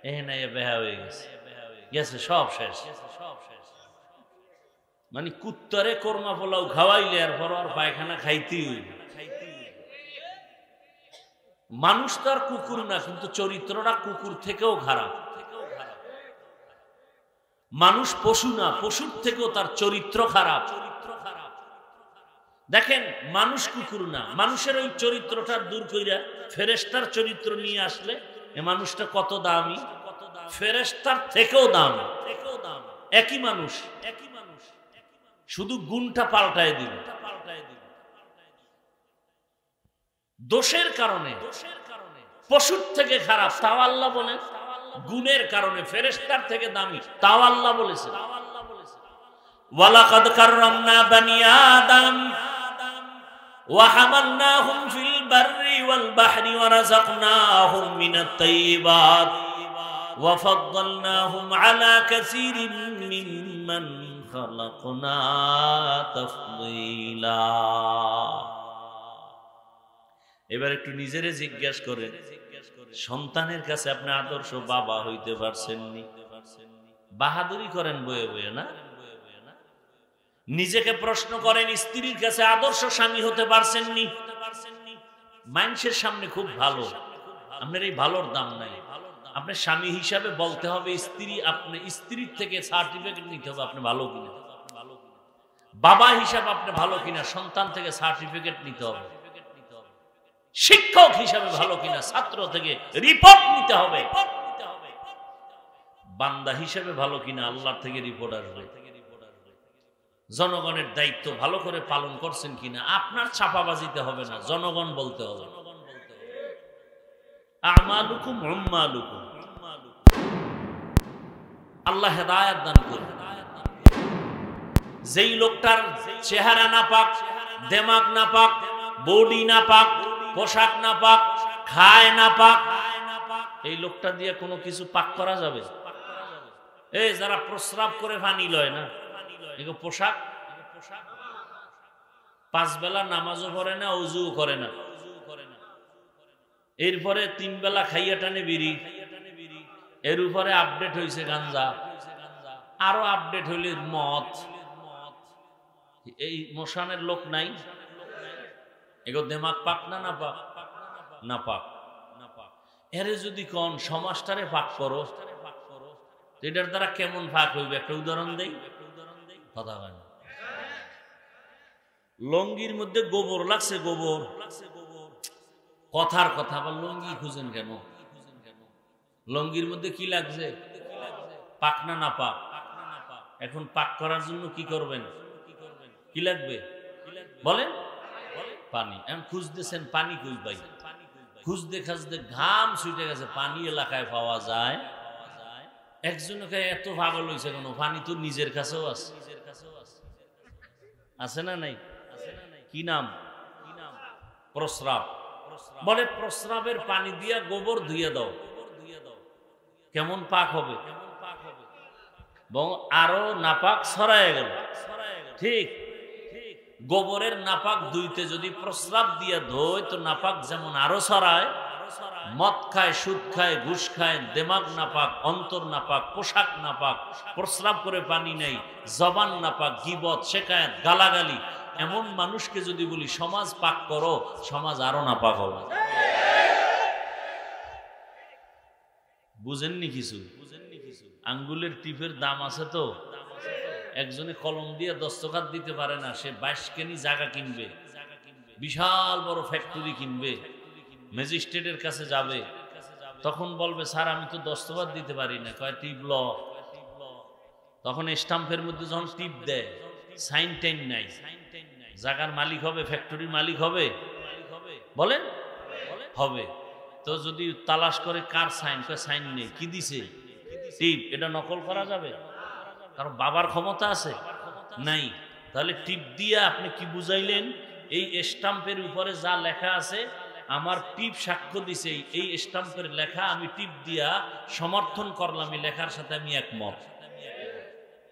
এখানে বেহা হয়ে গেছে, গেছে সব শেষ। মানে কুত্তরে কোরমা পোলাও খাওয়াইলে আর পর আর পায়খানা খাইতেই হইবে। মানুষ তো আর কুকুর না, কিন্তু চরিত্রটা কুকুর থেকেও খারাপ। মানুষ পশু না, পশুর থেকেও তার চরিত্র খারাপ। দেখেন মানুষ কুকুর না, মানুষের ওই চরিত্রটা দূর কইরা ফেরেশতার চরিত্র নিয়ে আসলে এ মানুষটা কত দামি, ফেরেশতার থেকেও দামি। একই মানুষ, শুধু গুণটা পাল্টায় দিল। দোষের কারণে পশুর থেকে খারাপ, তাও আল্লাহ বলেন। গুণের কারণে ফেরেশতার থেকে দামি, তাও আল্লাহ বলেছেন। ওয়ালাকাদ কাররামনা বানি আদম ওয়া হামালনাহুম ফিল বাররি ওয়াল বাহরি ওয়া রাযাকনাহুম মিনাত তাইয়্যিবাত ওয়া ফাদ্দালনাহুম আলা কাসীরিন মিম্মান খালাকনা তাফদীলা। এবার একটু নিজেরে জিজ্ঞাসা করেন, সন্তানের কাছে আপনি আদর্শ বাবা হইতে পারছেননি? বাহাদুরি করেন বয়ে বয়ে না? নিজেকে প্রশ্ন করেন, স্ত্রীর কাছে আদর্শ স্বামী হতে পারছেননি? মানুষের সামনে খুব ভালো, আপনার এই ভালোর দাম নাই। আপনার স্বামী হিসাবে বলতে হবে, স্ত্রী আপনি স্ত্রীর থেকে সার্টিফিকেট নিতে হবে আপনি ভালো কিনা। বাবা হিসাবে আপনি ভালো কিনা, সন্তান থেকে সার্টিফিকেট নিতে হবে। শিক্ষক হিসাবে ভালো কিনা, ছাত্র থেকে রিপোর্ট নিতে হবে। বান্দা হিসাবে ভালো কিনা, আল্লাহর থেকে রিপোর্ট আসবে। জনগণের দায়িত্ব ভালো করে পালন করছেন কিনা, আপনার ছাপাবাজিতে হবে না, জনগণ বলতে হবে। আমালুকুম উম্মালুকুম। আল্লাহ হেদায়েত দান করুন। যেই লোকটার চেহারা নাপাক, দিমাগ নাপাক, বডি নাপাক, পোশাক নাপাক, খায় নাপাক, এই লোকটা দিয়ে কোনো কিছু পাক করা যাবে? এই যারা প্রস্রাব করে পানি লয় না, এগুলো পোশাক, 5 বেলা নামাজও পড়ে না, ওযুও করে না, এরপরে 3 বেলা খাইয়া টানে বিড়ি, এর উপরে আপডেট হইছে গাঞ্জা, আরো আপডেট হইলে মদ। এই মশানের লোক নাই? এগো দেমাগ পাক না না পাক? না পাক। এরে যদি কোন সমাজটারে পাক করো, এটার দ্বারা কেমন পাক হইবে একটা উদাহরণ দেই। কথা হয় না। লঙ্গির মধ্যে গোবর লাগছে, গোবর, কথার কথা, আবার লঙ্গি খুঁজেন কেন? লঙ্গির মধ্যে কি লাগছে? পাক না না পাক? এখন পাক করার জন্য কি করবেন? কি লাগবে বলেন? পানি। এখন খুঁজতেছেন পানি কই পাই? খুঁজতে খুঁজতে ঘাম ছুটে গেছে, পানি এলাকায় পাওয়া যায়। একজনকে এত পাগল হয়েছে কেন? পানি তো নিজের কাছেও আছে, আছে না নাই? কি নাম? প্রস্রাব। বলে প্রস্রাবের পানি দিয়া গোবর ধুয়ে দাও, কেমন পাক হবে? আরো নাপাক ছড়ায় গেল। ঠিক গোবরের নাপাক দুইতে যদি প্রস্রাব দিয়ে ধোয় তো নাপাক যেমন আরো ছড়ায়। মদ খায়, সুদ খায়, ঘুষ খায়, দেমাগ নাপাক, অন্তর নাপাক, পোশাক নাপাক, প্রস্রাব করে পানি নেই, জবান নাপাক, গীবত, শিকায়েত, গালাগালি। এমন মানুষকে যদি বলি সমাজ পাক করো, সমাজ আরো নাপাক হবে। বুঝেননি কিছু? আঙ্গুলের টিপের দাম আছে তো। একজনে কলম দিয়ে দস্তখত দিতে পারে না, সে 22 কেনি জায়গা কিনবে, বিশাল বড় ফ্যাক্টরি কিনবে, ম্যাজিস্ট্রেটের কাছে যাবে, তখন বলবে স্যার আমি তো দস্তখত দিতে পারি না। কয় টিপ ল। তখন স্টাম্পের মধ্যে যখন টিপ দেয়, সাইন টাইন নাই, জায়গার মালিক হবে, ফ্যাক্টরির মালিক হবে? বলেন হবে। তো যদি তালাশ করে কার সাইন, কয় সাইন নেই, কি দিছে? টিপ। এটা নকল করা যাবে? কারণ বাবার ক্ষমতা আছে? নাই। তাহলে টিপ দিয়ে আপনি কি বুঝাইলেন? এই স্টাম্পের উপরে যা লেখা আছে আমার টিপ সাক্ষ্য দিছে, এই স্টাম্পের লেখা আমি টিপ দিয়া সমর্থন করলাম, এই লেখার সাথে আমি একমত।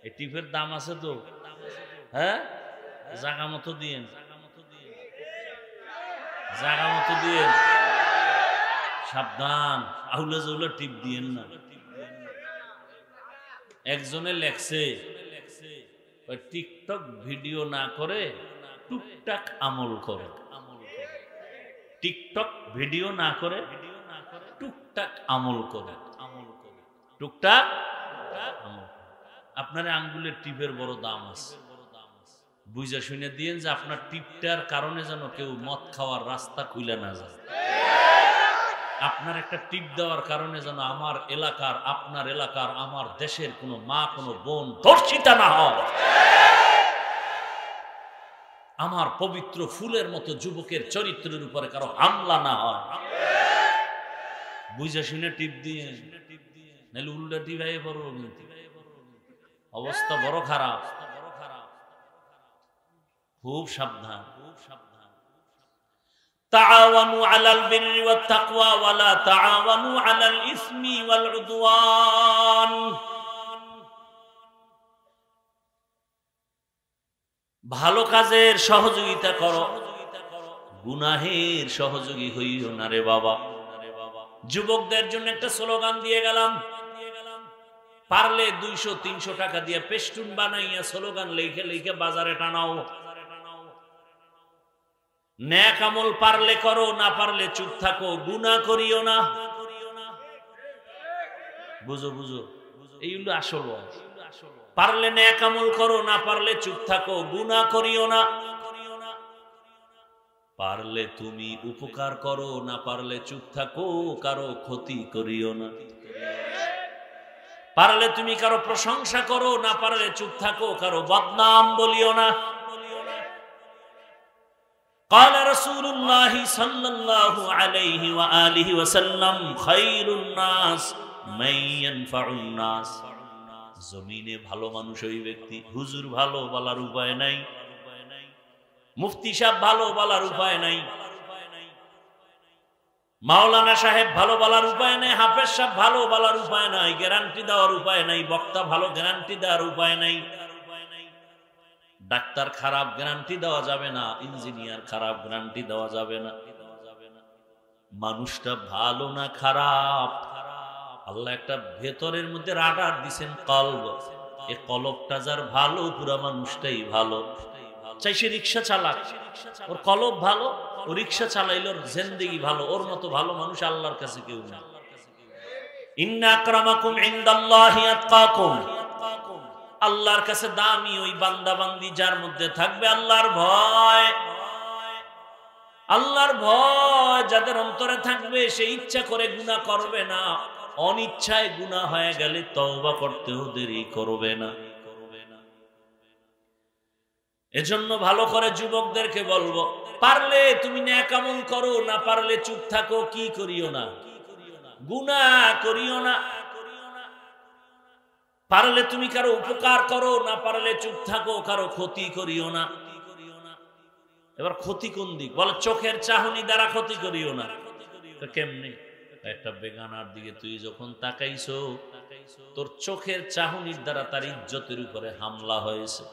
এই টিপের দাম আছে তো। হ্যাঁ, জায়গা মতো দিয়েন, জায়গা মতো দিয়েন, সাবধান, আউলা জৌলা টিপ দিয়েন না। একজনে লেখছে টিকটক ভিডিও না করে টুকটাক আমল করো। টিকটক ভিডিও না করে টুকটাক আমল করো, টুকটাক আমল। আপনার আঙ্গুলের টিপের বড় দাম আছে, বুঝা শুনে দিয়েন যে আপনার টিপটার কারণে যেন কেউ মদ খাওয়ার রাস্তা খুলে না যায়। আপনার একটা টিপ দেওয়ার কারণে যেন আমার এলাকার, আপনার এলাকার, আমার দেশের কোনো মা, কোনো বোন ধর্ষিতা না হয়, আমার পবিত্র ফুলের মতো যুবকের চরিত্রের উপরে কারো হামলা না হয়। বুঝা শুনে টিপ দিয়ে, নাহলে উল্টা টিপাইয়ে পড়বো, অবস্থা বড় খারাপ। খুব সাবধান, খুব সাবধান। তাআওয়ানু আলাল বিররি ওয়াত তাকওয়া ওয়া লা তাআওয়ানু আলাল ইসমি ওয়াল উদওয়ান। ভালো কাজের সহযোগিতা করো, গুনাহের সহযোগী হইও না রে বাবা। যুবকদের জন্য একটা স্লোগান দিয়ে গেলাম, পারলে 200-300 টাকা দিয়ে পেস্টুন বানাইয়া স্লোগান লিখে লিখে বাজারে টানাও। নেক আমল পারলে করো, না পারলে চুপ থাকো, গুনাহ করিও না। বুঝো বুঝো, এই হলো আসল। পারলে নেক আমল করো, না পারলে চুপ থাকো, গুনাহ করিও না। পারলে তুমি উপকার করো, না পারলে চুপ থাকো, কারো ক্ষতি করিও না। পারলে তুমি কারো প্রশংসা করো, না পারলে চুপ থাকো, কারো বদনাম বলিও না। قال رسول الله صلى الله عليه وآله وسلم خير الناس من ينفع الناس। জমিনে ভালো মানুষ ওই ব্যক্তি, হুজুর ভালো বলার উপায় নাই, মুফতি সাহেব ভালো বলার উপায় নাই, মাওলানা সাহেব ভালো বলার উপায় নাই, হাফেজ সাহেব ভালো বলার উপায় নাই, গ্যারান্টি দেওয়ার উপায় নাই, বক্তা ভালো গ্যারান্টি দেওয়ার উপায় নাই। ডাক্তার খারাপ গ্যারান্টি দেওয়া যাবে না, ইঞ্জিনিয়ার খারাপ গ্যারান্টি দেওয়া যাবে না। মানুষটা ভালো না খারাপ, আল্লাহ একটা ভেতরের মধ্যে রাডার দিছেন কলব, এই কলবটা যার ভালো পুরা মানুষটাই ভালো। চাই সে রিক্সা চালাক, ওর কলব ভালো, ও রিক্সা চালাইলে ওর জিন্দেগি ভালো। ওর মতো ভালো মানুষ আল্লাহর কাছে কেউ না। ইন্না আকরামাকুম ইনদাল্লাহি আতকাকুম, আল্লাহর কাছে দামি ওই বান্দা বান্দি যার মধ্যে থাকবে আল্লাহর ভয়। আল্লাহর ভয় যাদের অন্তরে থাকবে, সে ইচ্ছা করে গুনাহ করবে না, অনিচ্ছায় গুনাহ হয়ে গেলে তওবা করতেও দেরি করবে না। এজন্য ভালো করে যুবকদেরকে বলবো, পারলে তুমি নেক আমল করো, না পারলে চুপ থাকো। কি করিও না, গুনাহ করিও না। পারলে তুমি কারো উপকার করো, না পারলে চুপ থাকো, কারো ক্ষতি করিও না। এবার ক্ষতি কোন দিক? বলে চোখের চাহনি দ্বারা ক্ষতি করিও না। কেমনে? একটা বেগানার দিকে তুই যখন তাকাইছো, তোর চোখের চাহনির দ্বারা তার ইজ্জতের উপরে হামলা হয়েছে।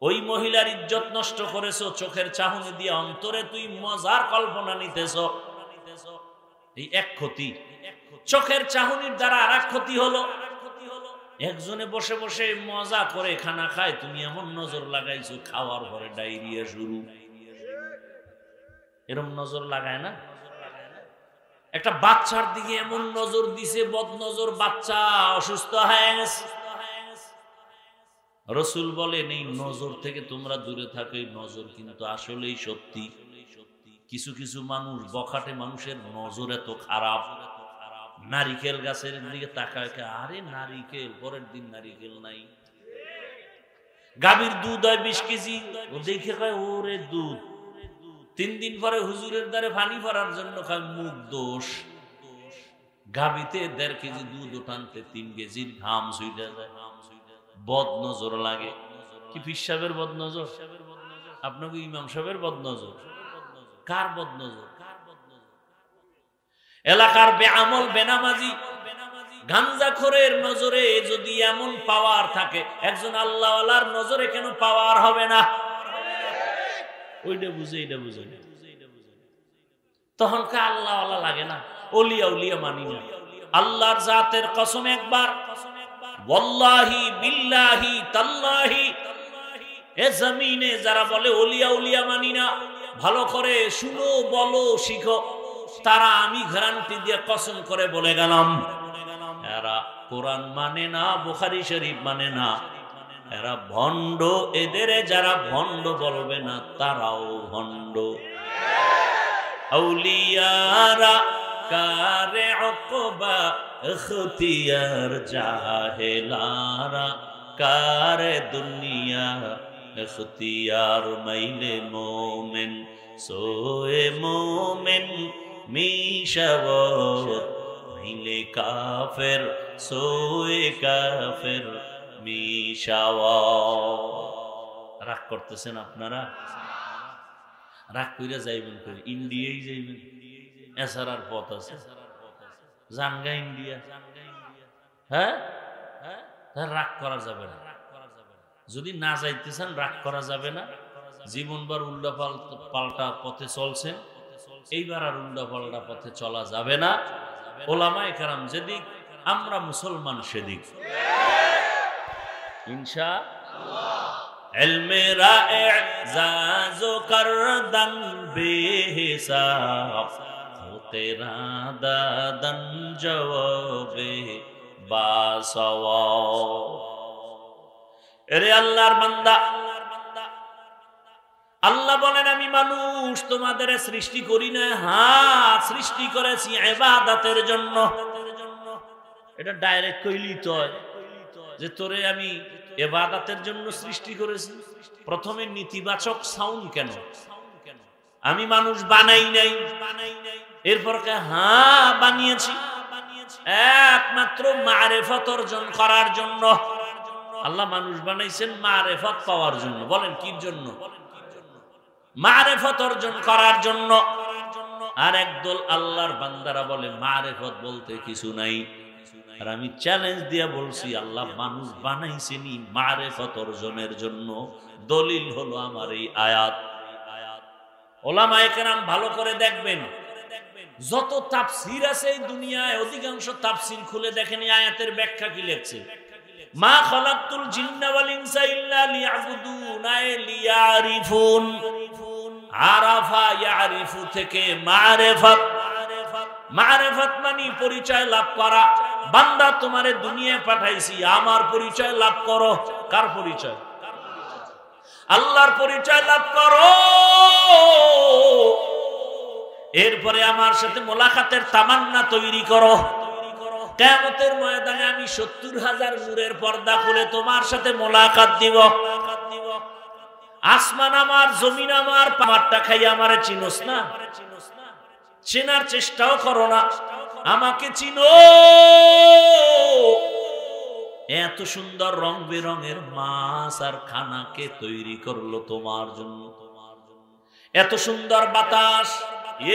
ওই মহিলার ইজ্জত নষ্ট করেছো চোখের চাহনি দিয়ে, অন্তরে তুই মজার কল্পনা নিতেছ। এই এক ক্ষতি। চোখের চাহনির দ্বারা আর এক ক্ষতি হলো, একজনে বসে বসে মজা করে খানা খায়, তুমি এমন নজর লাগাইছো, খাওয়ার পরে ডায়রিয়া শুরু। এরকম নজর লাগায় না? একটা বাচ্চার দিকে এমন নজর দিছে, বদ নজর, বাচ্চা অসুস্থ হয়ে গেছে। রাসূল বলেন এই নজর থেকে তোমরা দূরে থাকো। এই নজর কিন্তু আসলেই সত্যি। কিছু কিছু মানুষ, বখাটে মানুষের নজর এত খারাপ, নারিকেল গাছের দিকে তাকায়, আরে নারিকেল, পরের দিন নারিকেল নাই। গাভীর দুধ হয় 20 কেজি, ও দেখে কয় ওরে দুধ। 3 দিন পরে হুজুরের দ্বারে পানি ভরার জন্য কয় মুখ দোষ। গাভীতে 1.5 কেজি দুধ টানতে 3 কেজির ঘাম ছুটে যায়। বদ নজর লাগে। কি পীর সাহেবের বদ নজর? আপনাকে ইমাম সাহেবের বদ নজর? কার বদ নজর? এলাকার বেআমল বেনামাজি গাঞ্জাখোরের নজরে যদি এমন পাওয়ার থাকে, একজন আল্লাহওয়ালার নজরে কেন পাওয়ার হবে না? ওইটা বুঝে, এটা বুঝে না। তখন কা আল্লাহওয়ালা লাগে না, ওলিয়া উলিয়া মানি না। আল্লাহর জাতের কসম একবার, ওয়াল্লাহি বিল্লাহি তাল্লাহি, এ জমিনে যারা বলে ওলিয়া উলিয়া মানি না, ভালো করে শুনো, বলো, শিখো। তারা আমি গ্যারান্টি দিয়ে কসম করে বলে গেলাম, এরা কোরআন মানে না, বুখারী শরীফ মানে না, এরা ভণ্ড। এদের যারা ভণ্ড বলবে না, তারাও ভণ্ড। আউলিয়ারা কারে উকবা ইখতিয়ার, জাহেলারা কারে দুনিয়া ইখতিয়ার। মাইলে মোমেন সোয়ে মোমেন মিশাওয়াত, মাইলে কাফের সোয়ে কাফের মিশাওয়াত। রাগ করতেছেন আপনারা? রাগ কইরা যাইবেন কই? ইন্ডিয়ায় যাইবেন, এছাড়ার পথ আছে। জানগা ইন্ডিয়া। হ্যাঁ, রাগ করা যাবে না। যদি না যাইতে চান রাগ করা যাবে না। জীবনভর উল্টা পাল্টা পথে চলছেন, এইবার আর উল্টা পাল্টা পথে চলা যাবে না। ওলামায়ে কেরাম যেদিক, আমরা মুসলমান সেদিক, ইনশাআল্লাহ। ইলমে রা'ইজাজ করদন বেহিসাব, তেরা দাদন জবাবে বাসওয়াব। এরে আল্লাহর বান্দা, আল্লাহ বলেন আমি মানুষ তোমাদের সৃষ্টি করি না, হ্যাঁ সৃষ্টি করেছি ইবাদতের জন্য। এটা ডাইরেক্ট কইলি তো যে তোরে আমি ইবাদতের জন্য সৃষ্টি করেছি। প্রথমে নেতিবাচক সাউন্ড কেন? আমি মানুষ বানাই নাই। এরপর হ্যাঁ বানিয়েছি একমাত্র মারেফত অর্জন করার জন্য। আল্লাহ মানুষ বানাইছেন মারেফত পাওয়ার জন্য। বলেন কি জন্য? মারেফত অর্জন করার জন্য। আর একদল আল্লাহর বান্দারা বলে মারেফত বলতে কিছু নাই, আর আমি চ্যালেঞ্জ দিয়ে বলছি, আল্লাহ মানুষ বানাইছেনি মারেফত অর্জনের জন্য। দলিল হলো আমার এই আয়াত। ওলামায়ে কেরাম ভালো করে দেখবেন, যত তাফসীর আছে এই দুনিয়ায় অধিকাংশ তাফসীর খুলে দেখেন এই আয়াতের ব্যাখ্যা কি লিখছে। মা খালাকতুল জিন্না ওয়াল ইনসা ইল্লা লিয়াবুদুন লিয়ারিফুন। আরাফা ইয়ারিফু থেকে মারিফাত, মারিফাত মানে পরিচয় লাভ করা। বান্দা তোমারে দুনিয়ায় পাঠাইছি আমার পরিচয় লাভ করো। কার পরিচয়? আল্লাহর পরিচয় লাভ করো। এরপরে আমার সাথে মোলাকাতের তামান্না তৈরি করো। কিয়ামতের ময়দানে আমি ৭০,০০০ নূরের পর্দা খুলে তোমার সাথে মোলাকাত দিব। আসমান আমার, জমিন আমার, পামারটা খাই আমারে চিনোস না, চেনার চেষ্টাও করো না, আমাকে চিনো। এত সুন্দর রং বেরঙের মাছ আর খানাকে তৈরি করলো তোমার জন্য। এত সুন্দর বাতাস,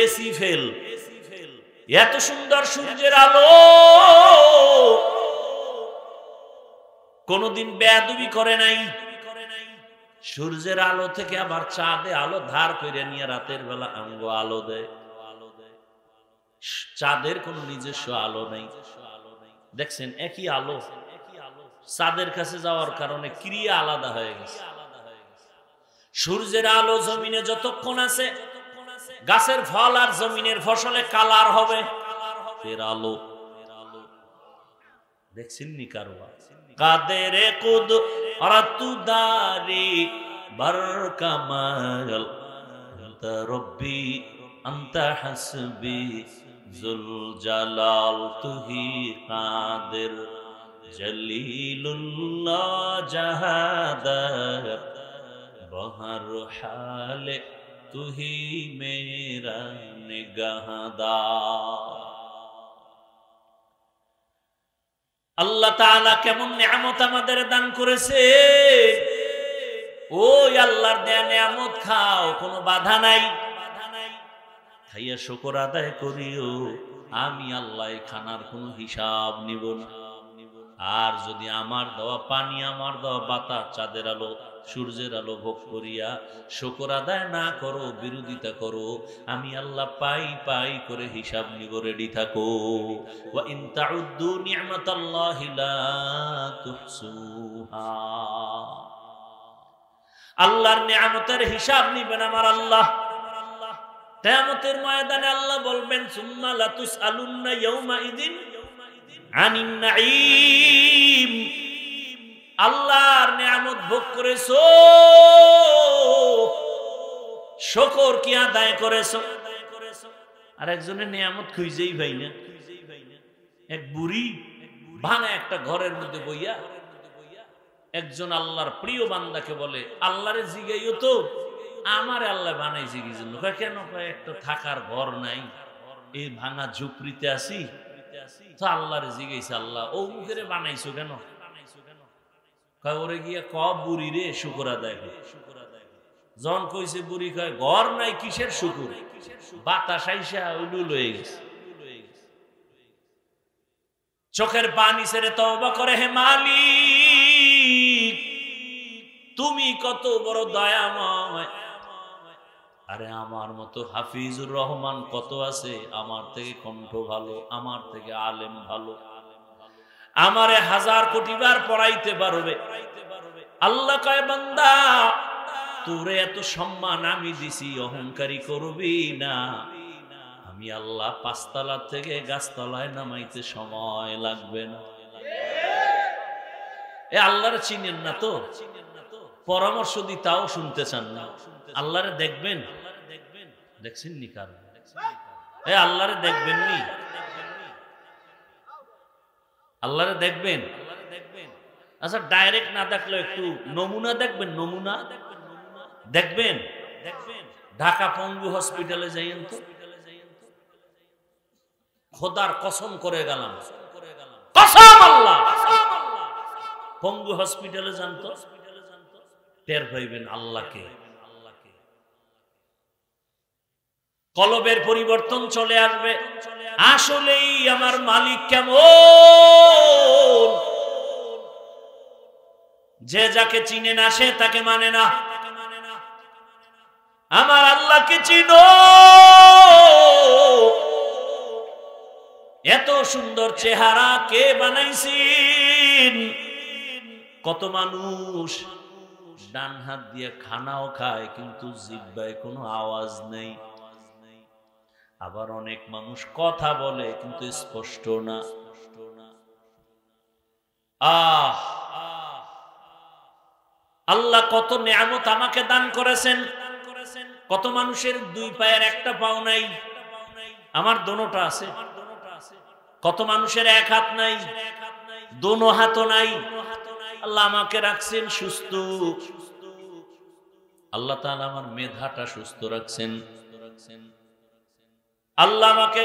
এসি ফেল, এত সুন্দর সূর্যের আলো। কোনদিন বেয়াদবি করে নাই। সূর্যের আলো থেকে আবার চাঁদে আলো ধার করে নিয়ে রাতের বেলা আঙ্গ আলো দেয়। চাঁদের কোনো নিজস্ব আলো নেই। দেখছেন একই আলো, চাঁদের কাছে যাওয়ার কারণে ক্রিয়া আলাদা হয়ে গেছে। সূর্যের আলো জমিনে যতক্ষণ আছে, গাছের ফল আর জমিনের ফসলে কালার হবে এর আলো। দেখছেন নি কারবা কাদেরে কুদ আরাতুদারি বারকামাল আনতা রব্বি আনতা হাসবি জুল জালাল তুহি কাদের জলিলুল্লাহ জাহাদার বহর হালে তুহি মেরা নিগাহদার। আল্লাহ তাআলা কেমন নিয়ামত আমাদের দান করেছে। ওই আল্লাহর দেয়া নিয়ামত খাও, কোনো বাধা নাই। খাইয়া শুকর আদায় করিও। আমি আল্লাহ খানার কোনো হিসাব নিব না। আর যদি আমার দেওয়া পানি, আমার দেওয়া বাতাস, চাঁদের আলো, সূর্যের আলো ভোগ করিয়া শুকর আদায় না করো, বিরোধিতা করো, আমি আল্লাহ পাই পাই করে হিসাব নিব। রেডি থাকো। ওয়া ইন তাউদ্দু নি'মাতাল্লাহি লা তুহসুহা। আল্লাহর নিয়ামতের হিসাব নিবেন আমার আল্লাহ। কিয়ামতের ময়দানে আল্লাহ বলবেন সুম্মা লাতুসআলুন্না ইয়াউমা ইদিন আনিন নাঈম। আল্লাহর নিয়ামত ভোগ করেছো, শুকর কি আদায় করেছো? আর একজনের নিয়ামত খুঁজেই পাই না। এক বুড়ি ভাঙা একটা ঘরের মধ্যে বইয়া একজন আল্লাহর প্রিয় বান্দাকে বলে, আল্লাহরে জিগাইও তো আমারে আল্লাহ বানাইছে কি জন্য? কেন? একটা থাকার ঘর নাই, এই ভাঙা ঝুপড়িতে আছি, তো আল্লাহরে জিগাইছে, আল্লাহ ও মুখেরে বানাইছো কেন? ওরে গিয়া ক বুড়ি রে শুকর আদায় কর। জন কইছে বুড়ি, কয় ঘর নাই কিসের শুকুর, বাতাস আইসা উডু লয়ে গেছে। চোখের পানি ছেড়ে তওবা করে, হে মালিক তুমি কত বড় দয়াময়। আরে আমার মতো হাফিজুর রহমান কত আছে, আমার থেকে কণ্ঠ ভালো, আমার থেকে আলেম ভালো, আমারে 1000 কোটি বার পড়াইতে পারবে। আল্লাহ কয় বান্দা তোরে এত সম্মান আমি দিছি, অহংকারী করবি না। আমি আল্লাহ 5 তলা থেকে গাছতলায় নামাইতে সময় লাগবে না। এ আল্লাহরে চিনেন না তো, পরামর্শ দি তাও শুনতে চান না। আল্লাহরে দেখবেন, দেখছেন নি কার? এ আল্লাহরে দেখবেন নি? আল্লাহরে দেখবেন? আচ্ছা ডাইরেক্ট না দেখলে একটু নমুনা দেখবেন, নমুনা দেখবেন। ঢাকা পঙ্গু হসপিটালে যাইয়েন তো, খোদার কসম করে গেলাম, কসম আল্লাহ, পঙ্গু হসপিটালে যান তো টের পাইবেন আল্লাহকে। কলবের পরিবর্তন চলে আসবে। আসলেই আমার মালিক কেমন, যে যাকে চিনে না সে তাকে মানে না। আমার আল্লাহকে চিনো, এত সুন্দর চেহারা কে বানাইছেন? কত মানুষ ডান হাত দিয়ে খানাও খায় কিন্তু জিহ্বায় কোনো আওয়াজ নেই। আবার অনেক মানুষ কথা বলে কিন্তু স্পষ্ট না। আল্লাহ কত নিয়ামত আমাকে দান করেছেন। কত মানুষের দুই পায়ের একটা পাও নাই, আমার দোনোটা আছে। কত মানুষের এক হাত নাই, দোনো হাতও নাই। আল্লাহ আমাকে রাখছেন সুস্থ। আল্লাহ তাআলা আমার মেধাটা সুস্থ রাখছেন। আল্লাহ আমাকে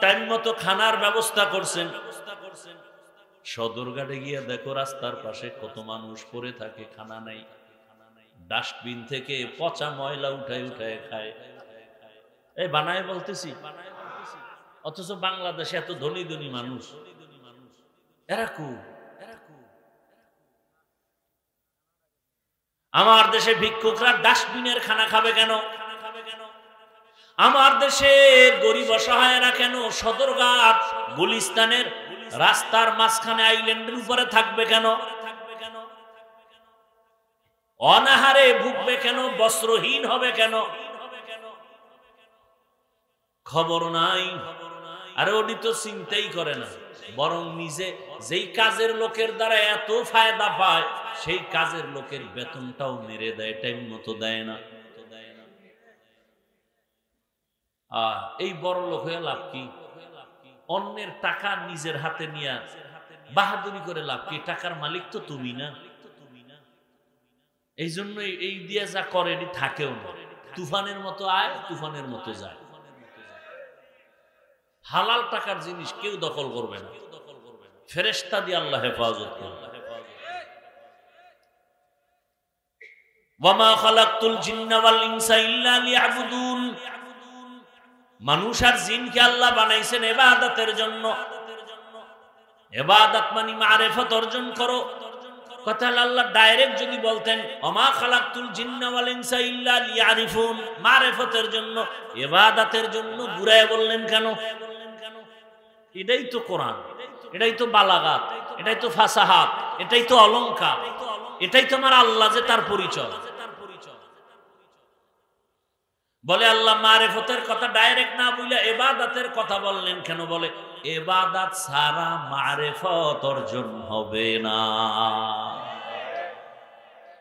টাইম মতো খানার ব্যবস্থা করছেন। সদরঘাটে গিয়ে দেখো রাস্তার পাশে কত মানুষ পড়ে থাকে, খানা নাই। ডাস্টবিন থেকে পচা ময়লা উঠায় উঠায় খায়। এই বানায় বলতেছি, অথচ বাংলাদেশে এত ধনী ধনী মানুষ, এরা কু? আমার দেশে ভিক্ষুকরা ডাস্টবিনের খানা খাবে কেন? আমার দেশের গরিব অসহায়রা কেন সদরঘাট গুলিস্তানের রাস্তার মাঝখানে আইল্যান্ডের উপরে থাকবে কেন? অনাহারে ভুগবে কেন? বস্ত্রহীন হবে কেন? খবর নাই। আরে ওটি তো চিন্তাই করে না, বরং নিজে যেই কাজের লোকের দ্বারা এত ফায়দা পায় সেই কাজের লোকের বেতনটাও মেরে দেয়, টাইম মতো দেয় না। আর এই বড় লোক হয়ে লাভ কি? অন্যের টাকা নিজের হাতে নিয়ে বাহাদুরি করে লাভ কি? টাকার মালিক তো তুমি না। এই জন্য এই দিয়ে যা করে থাকেও না। তুফানের মতো আয়, তুফানের মতো যায়। হালাল টাকার জিনিস কেউ দখল করবে না। ফেরেশতা দিয়ে আল্লাহ হেফাজত করবে। ওয়ামা খালাকতুল জিন্না ওয়াল ইনসা ইল্লা লিয়াবুদুন। মানুষ আর জিনকে আল্লাহ বানাইছেন ইবাদতের জন্য। ইবাদত মানে মারিফত অর্জন করো। কথা আল্লাহ ডাইরেক্ট যদি বলতেন ওমা খালাকতুল জিন্না ওয়াল ইনসা ইল্লা লিয়ারিফুন, মারিফতের জন্য, ইবাদতের জন্য ঘুরায় বললেন কেন? এটাই তো কোরআন, এটাই তো বালাগাত, এটাই তো ফাসাহাত, এটাই তো অলংকার, এটাই তো আমার আল্লাহ যে তার পরিচয়। বলে আল্লাহ মারিফতের কথা ডাইরেক্ট না বলে ইবাদতের কথা বললেন কেন? বলে ইবাদত ছাড়া মারিফত অর্জন হবে না।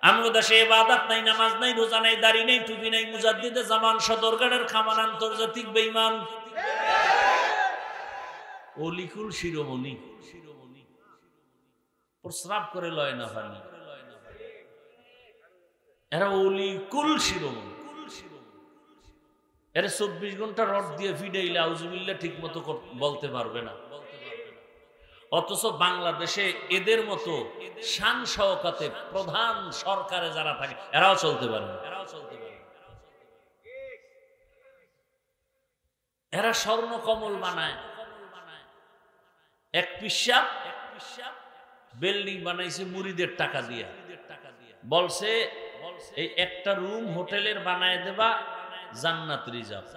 আমগো দেশে ইবাদত নাই, নামাজ নাই, রোজা নাই, দাড়ি নাই, টুপি নাই, মুজাদ্দিদে জামান, সদরঘাটের খামান, আন্তর্জাতিক বেঈমান, অলিকুল শিরোমণি প্রস্রাব করে লয় না পানি। এরা অলিকুল শিরোমণি। এরা 24 ঘন্টা রড দিয়ে ফিডাইলে আউযুবিল্লাহ ঠিক মতো বলতে পারবে না। অথচ বাংলাদেশে এদের মতো শান শওকতে প্রধান সরকারে যারা থাকে এরাও চলতে পারে না। এরা স্বর্ণ কমল বানায়। এক পিসাব বিল্ডিং বানাইছে মুরিদের টাকা দিয়ে। বলছে এই একটা রুম হোটেলের বানায় দেবা, জান্নাত রিজার্ভ।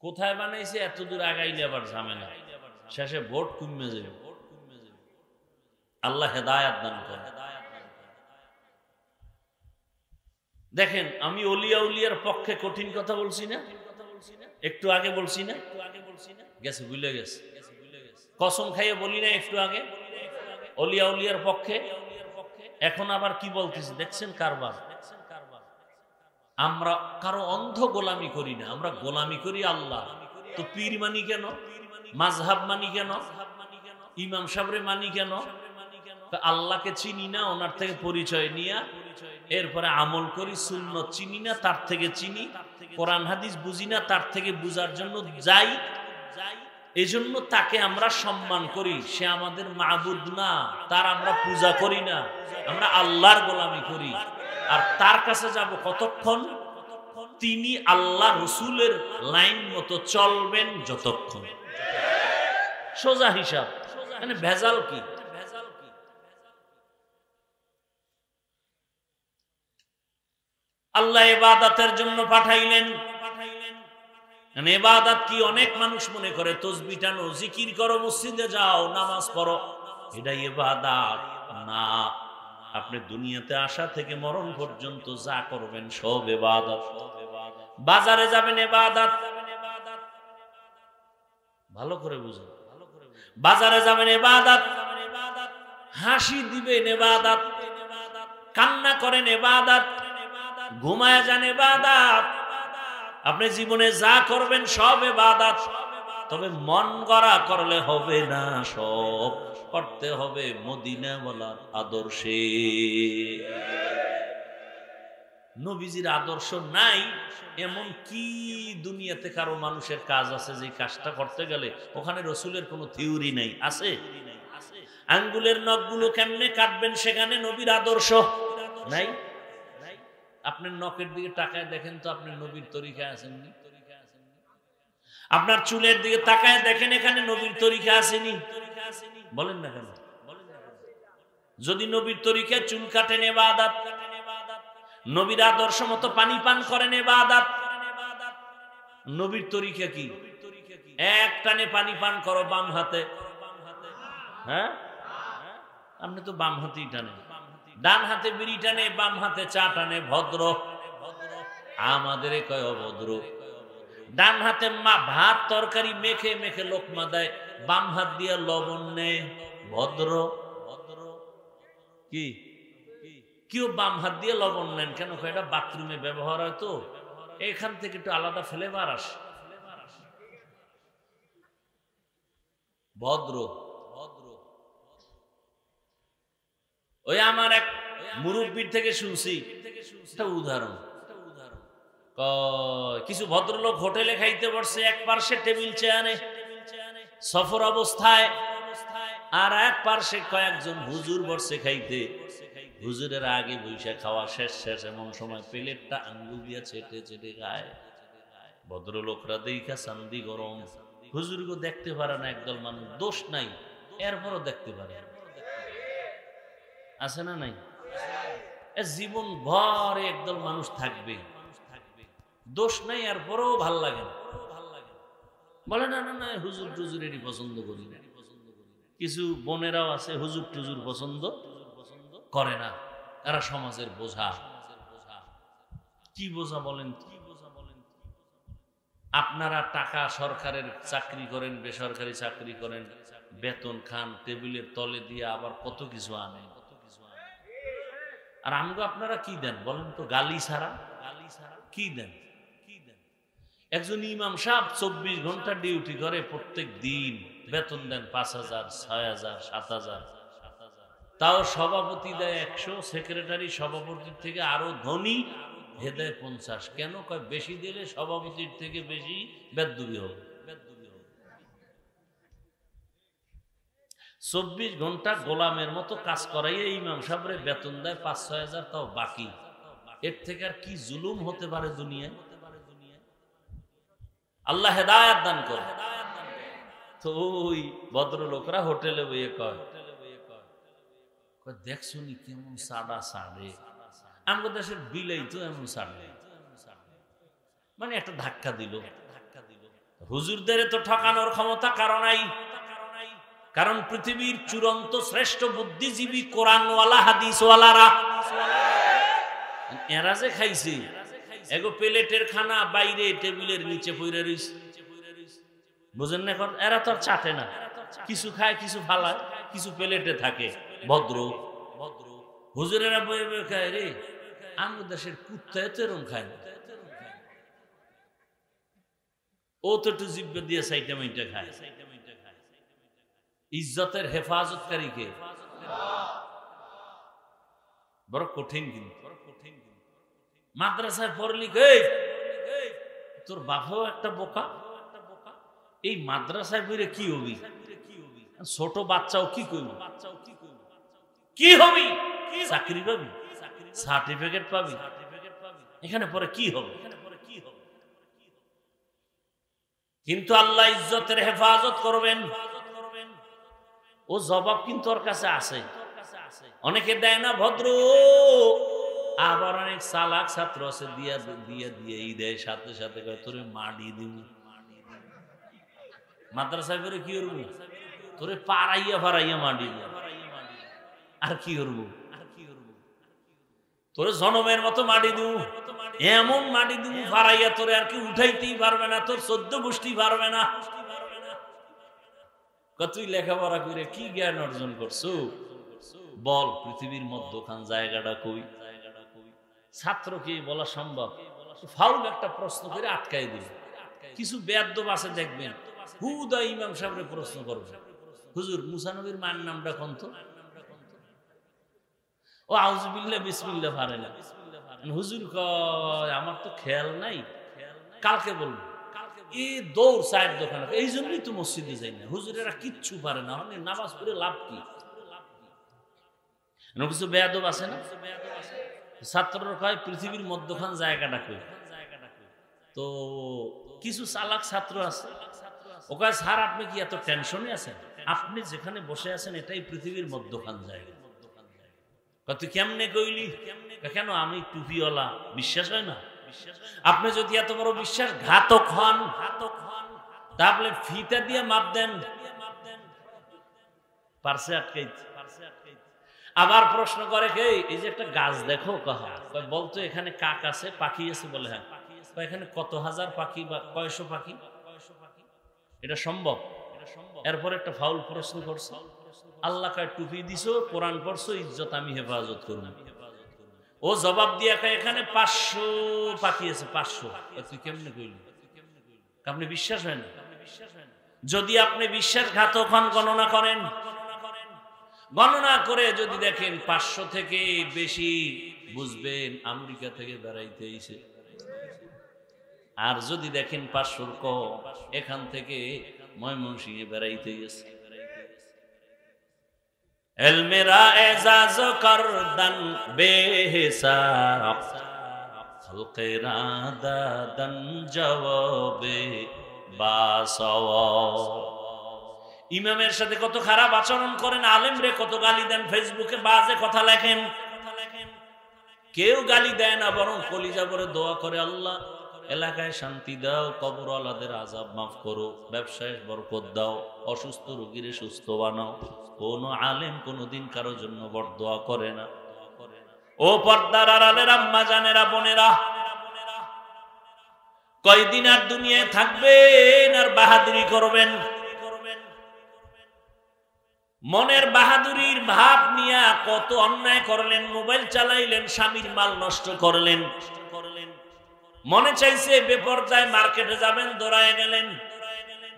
কোথায় বানাইছে? এত দূর আগাইলে আবার ঝামেলা, শেষে ভোট কমে যাবে। আল্লাহ হেদায়াত দান করে। দেখেন, আমি ওলিয়া উলিয়ার পক্ষে কঠিন কথা বলছি না? একটু আগে বলছি না? গেছে, ভুলে গেছে। কসম খাইয়ে বলি না একটু আগে ওলিয়া উলিয়ার পক্ষে? এখন আবার কি বলতেছি দেখছেন কারবার। আমরা কারো অন্ধ গোলামি করি না, আমরা গোলামি করি আল্লাহ। তো পীর মানি কেন? মাযহাব মানি কেন? ইমাম সাহেবরে মানি কেন? আল্লাহকে চিনি না, ওনার থেকে পরিচয় নিয়া এরপরে আমল করি। সুন্নত চিনি না, তার থেকে চিনি। কোরআন হাদিস বুঝি না, তার থেকে বুঝার জন্য যাই। এজন্য তাকে আমরা সম্মান করি। সে আমাদের মাবুদ না, তার আমরা পূজা করি না, আমরা আল্লাহর গোলামি করি। আর তার কাছে যাব কতক্ষণ? তিনি আল্লাহ রসুলের লাইন মতো চলবেন যতক্ষণ। সোজা হিসাব, মানে ভেজাল কি? আল্লাহ ইবাদতের জন্য পাঠাইলেন। ইবাদত কি? অনেক মানুষ মনে করে তসবিহ টানো, জিকির করো, মসজিদে যাও, নামাজ পড়ো, এটা ইবাদত না। আপনি দুনিয়াতে আসা থেকে মরণ পর্যন্ত যা করবেন সব ইবাদত। বাজারে যাবেন ইবাদত, ভালো করে বুঝুন। বাজারে যাবেন ইবাদত, হাসি দিবেন ইবাদত, কান্না করেন ইবাদত, ঘুমায় যান ইবাদত। আপনি জীবনে যা করবেন সব ইবাদত। তবে মন গড়া করলে হবে না, সব করতে হবে মদিনাওয়ালার আদর্শে। নবীজির আদর্শ নাই এমন কি দুনিয়াতে কারো মানুষের কাজ আছে যে কাজটা করতে গেলে ওখানে রসুলের কোনো থিওরি নাই? আছে? আঙ্গুলের নখগুলো কেমনে কাটবেন সেখানে নবীর আদর্শ নাই। আপনার নখের দিকে তাকায় দেখেন তো, আপনি নবীর তরিকায় আসেননি। আপনার চুলের দিকে তাকায় দেখেন, এখানে নবীর তরিকা আসেনি। বলেন না কেন? যদি নবীর তরিকায় চুল কাটেন ইবাদত, নবীর আদর্শ মতো পানি পান করেন ইবাদত। নবীর তরিকা কি? এক টানে পানি পান করো বাম হাতে। হ্যাঁ, আপনি তো বাম হাতেই টানে। ডান হাতে বিড়ি টানে, বাম হাতে চা টানে, ভদ্র। আমাদের কয় অভদ্র। ডান হাতে ভাত তরকারি মেখে মেখে লোকমা দেয়, বাম হাত দিয়ে লবণ নেয়, ভদ্র। কি কেউ বাম হাত দিয়ে লবণ নেন কেন? এটা বাথরুমে ব্যবহার হয় তো, এখান থেকে একটু আলাদা ফ্লেভার আসে। ভদ্র। ওই আমার এক মুরব্বীর থেকে শুনছি একটা উদাহরণ। কিছু ভদ্রলোক হোটেলে খাইতে বসছে, এক পার্শ্বে টেবিল চেয়ারে সফর অবস্থায়, আর এক পার্শ্বে কয়েকজন হুজুর বসছে খাইতে। হুজুরের আগে বৈশা খাওয়া শেষ এমন সময় প্লেটটা আঙ্গুল দিয়ে চেটে চেটে খায়। ভদ্রলোকরা দেখা চান্দি গরম। হুজুরকে দেখতে পারে না একদল মানুষ, দোষ নাই, এরপরও দেখতে পারে। আছে না নাই? জীবন ভর একদল মানুষ থাকবে, দোষ নাই, এরপরও ভাল লাগে না। বলে না না না, হুজুর টুজুরেরই পছন্দ করি না। কিছু বোনেরাও আছে হুজুর টুজুর পছন্দ করে না, এরা সমাজের বোঝা। কি বোঝা বলেন? আপনারা টাকা সরকারের চাকরি করেন, বেসরকারি চাকরি করেন, বেতন খান, টেবিলের তলে দিয়ে আবার কত কিছু আনেন। আর আমগো আপনারা কি দেন বলেন তো? গালি ছাড়া কি দেন? একজন ইমাম সাহেব 24 ঘন্টা ডিউটি করে, প্রত্যেক দিন বেতন দেন 5,000, 6,000, 7,000। তাও সভাপতি দেয় 100, সেক্রেটারি সভাপতির থেকে আরো ধনী হে দেয় 50। কেন? কয় বেশি দিলে সভাপতির থেকে বেশি বেদবি হবে। 24 ঘন্টা গোলামের মতো কাজ করাইয়ে ইমাম সাহেবরে বেতন দেয় 5-6 হাজার, তাও বাকি। এর থেকে আর কি জুলুম হতে পারে দুনিয়ায়? আল্লাহ হেদায়েত দান করে। তো ওই ভদ্রলোকরা হোটেলে বইয়ে কয়, দেখছুনি কেমন সাদা সাড়ে, আমাদের দেশের বিলেই তো এমন সাড়ে। মানে একটা ধাক্কা দিল। হুজুরদের তো ঠকানোর ক্ষমতা কারো নাই, কারণ পৃথিবীর চূড়ান্ত শ্রেষ্ঠ বুদ্ধিজীবী কোরআনওয়ালা হাদিসওয়ালারা। এরা যে খাইছে এগো প্লেটের খানা বাইরে টেবিলের নিচে পড়ে রইছে, বুঝেন না? এখন এরা তো চাটে না, কিছু খায়, কিছু ফালায়, কিছু প্লেটে থাকে। ভদ্র হুজুরেরা বয়ে বয়ে খায়। রে আমাদের দেশের কুত্তা তো এরকম খায় না, ও তো একটু জিব্বে দিয়ে সাইটা মাইটা খায়। ইজ্জতের হেফাজতকারী কে? বড় কঠিন। কিন্তু মাদ্রাসায় পড়লি, তোর বাপও একটা বোকা। এই মাদ্রাসায় পড়ে কি হবি? ছোট বাচ্চাও কি করবি? কি হবি? চাকরি পাবি? সার্টিফিকেট পাবি। এখানে পরে কি হবে? কিন্তু আল্লাহ ইজ্জতের হেফাজত করবেন, ও জবাব কিন্তু ওর কাছে আছে। অনেকে দেয় না ভদ্র, আবার অনেক চালাক ছাত্র আছে দিয়া দিয়া দিয়েই দেয়, সাথে সাথে তোরে মাটি দিব। মাদ্রাসায় করে কি করবো? তোরে পাড়াইয়া ফাড়াইয়া মাটি দিব। আর কি করবো? তোরে জনমের মতো মাটি দিব, এমন মাটি দিব ফাড়াইয়া তোরে আর কি উঠাইতেই পারবে না, তোর 14 গোষ্ঠী পারবে না। তুই লেখাপড়া করে কি জ্ঞান অর্জন করছো বল? পৃথিবীর মধ্যখান জায়গাটা কই? ছাত্রকে বলা সম্ভব? ফাউল একটা প্রশ্ন করে আটকাই দিবে। কিছু বেয়াদব আছে দেখবেন, হুদা ইমাম সাহেবের প্রশ্ন করবে, হুজুর মুসা নবীর মায়ের নামটা কোন তো? ও আউযুবিল্লাহ বিসমিল্লাহ পারে না। হুজুর কয় আমার তো খেয়াল নাই, কালকে বলবো। এই দৌড় চায়ের দোকানে, এই জন্যই তো মসজিদে যাই না। হুজুরেরা কিচ্ছু পারে না, নামাজ পড়ে লাভ কি? কিছু বেয়াদব আছে না? ছাত্ররা কয় পৃথিবীর মধ্যখান জায়গাটা কই? তো কিছু চালাক ছাত্র আছে, ও কয় স্যার আপনি কি এত টেনশনে আছেন? আপনি যেখানে বসে আছেন এটাই পৃথিবীর মধ্যখান জায়গা। তুই কেমনে কইলি? কেন আমি টুপিওয়ালা, বিশ্বাস হয় না? আপনি যদি এত বড় বিশ্বাসঘাতক হন তাহলে ফিতা দিয়ে মাপ দেন, পারছে আটকাইতে। আবার প্রশ্ন করে কে, এই যে একটা গাছ দেখো, কহা বলতো এখানে কাক আছে, পাখি আছে? বলে হ্যাঁ। এখানে কত হাজার পাখি বা কয়শো পাখি? এটা সম্ভব? এরপর একটা ফাউল প্রশ্ন করছে, আল্লাহ কয় টুপি দিছো, কোরআন পড়ছো, ইজ্জত আমি হেফাজত করব। ও জবাব দিয়া কয় এখানে 500 পাখি আছে, 500। তুই কেমনে কইলি? আপনি বিশ্বাস হয় না? যদি আপনি বিশ্বাসঘাতক হন, গণনা করেন, গণনা করে যদি দেখেন 500 থেকে বেশি, বুঝবেন আমেরিকা থেকে বেড়াইতে এসে। আর যদি দেখেন 500 কম, এখান থেকে ময়মনসিংহে বেড়াইতে গেছে। এলমেরা এজাজ করদান বেহিসাব, খলকেরা দাদান জবাবে বাসাওয়া। ইমামের সাথে কত খারাপ আচরণ করেন, আলেম রে কত গালি দেন, ফেসবুকে বাজে কথা লেখেন। কেউ গালি দেয় না, বরং কলিজা ভরে দোয়া করে, আল্লাহ এলাকায় শান্তি দাও, কবরওয়ালাদের আযাব মাফ করো, ব্যবসায় বরকত দাও, অসুস্থ রোগীরে সুস্থ বানাও। কোন আলেম কোনদিন কারোর জন্য বরদোয়া করে না। ও পর্দার আড়ালের আম্মা জানেরা, বোনেরা, কয়দিন আর দুনিয়ায় থাকবেন আর বাহাদুরি করবেন? মনের বাহাদুরির ভাব নিয়ে কত অন্যায় করলেন। মোবাইল চালাইলেন, স্বামীর মাল নষ্ট করলেন। মনে চাইছে বেপরদায় মার্কেটে যাবেন, দৌড়ায় গেলেন।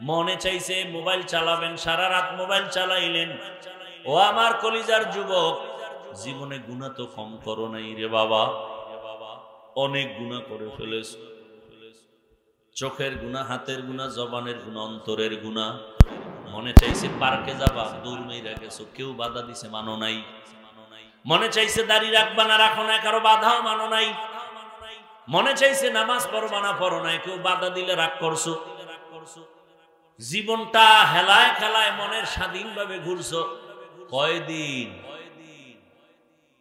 মনে চাইছে মোবাইল চালাবেন, সারা রাত মোবাইল চালাইলেন। ও আমার কলিজার যুবক, জীবনে গুনাহ তো কম করো নাই রে বাবা, অনেক গুনাহ করে ফেলেছ। চোখের গুনাহ, হাতের গুনাহ, জবানের গুনাহ, অন্তরের গুনাহ। মনে চাইছে পার্কে যাবা, দৌড় মেরে গেছো, কেউ বাধা দিছে, মানো নাই। মনে চাইছে দাড়ি রাখবা না, রাখো না, কারো বাধাও মানো নাই। মনে চাইছে নামাজ পড়বা না, পড়ো নাই, কেউ বাধা দিলে রাগ করছো। জীবনটা হেলায় খেলায় মনের স্বাধীনভাবে ঘুরছো।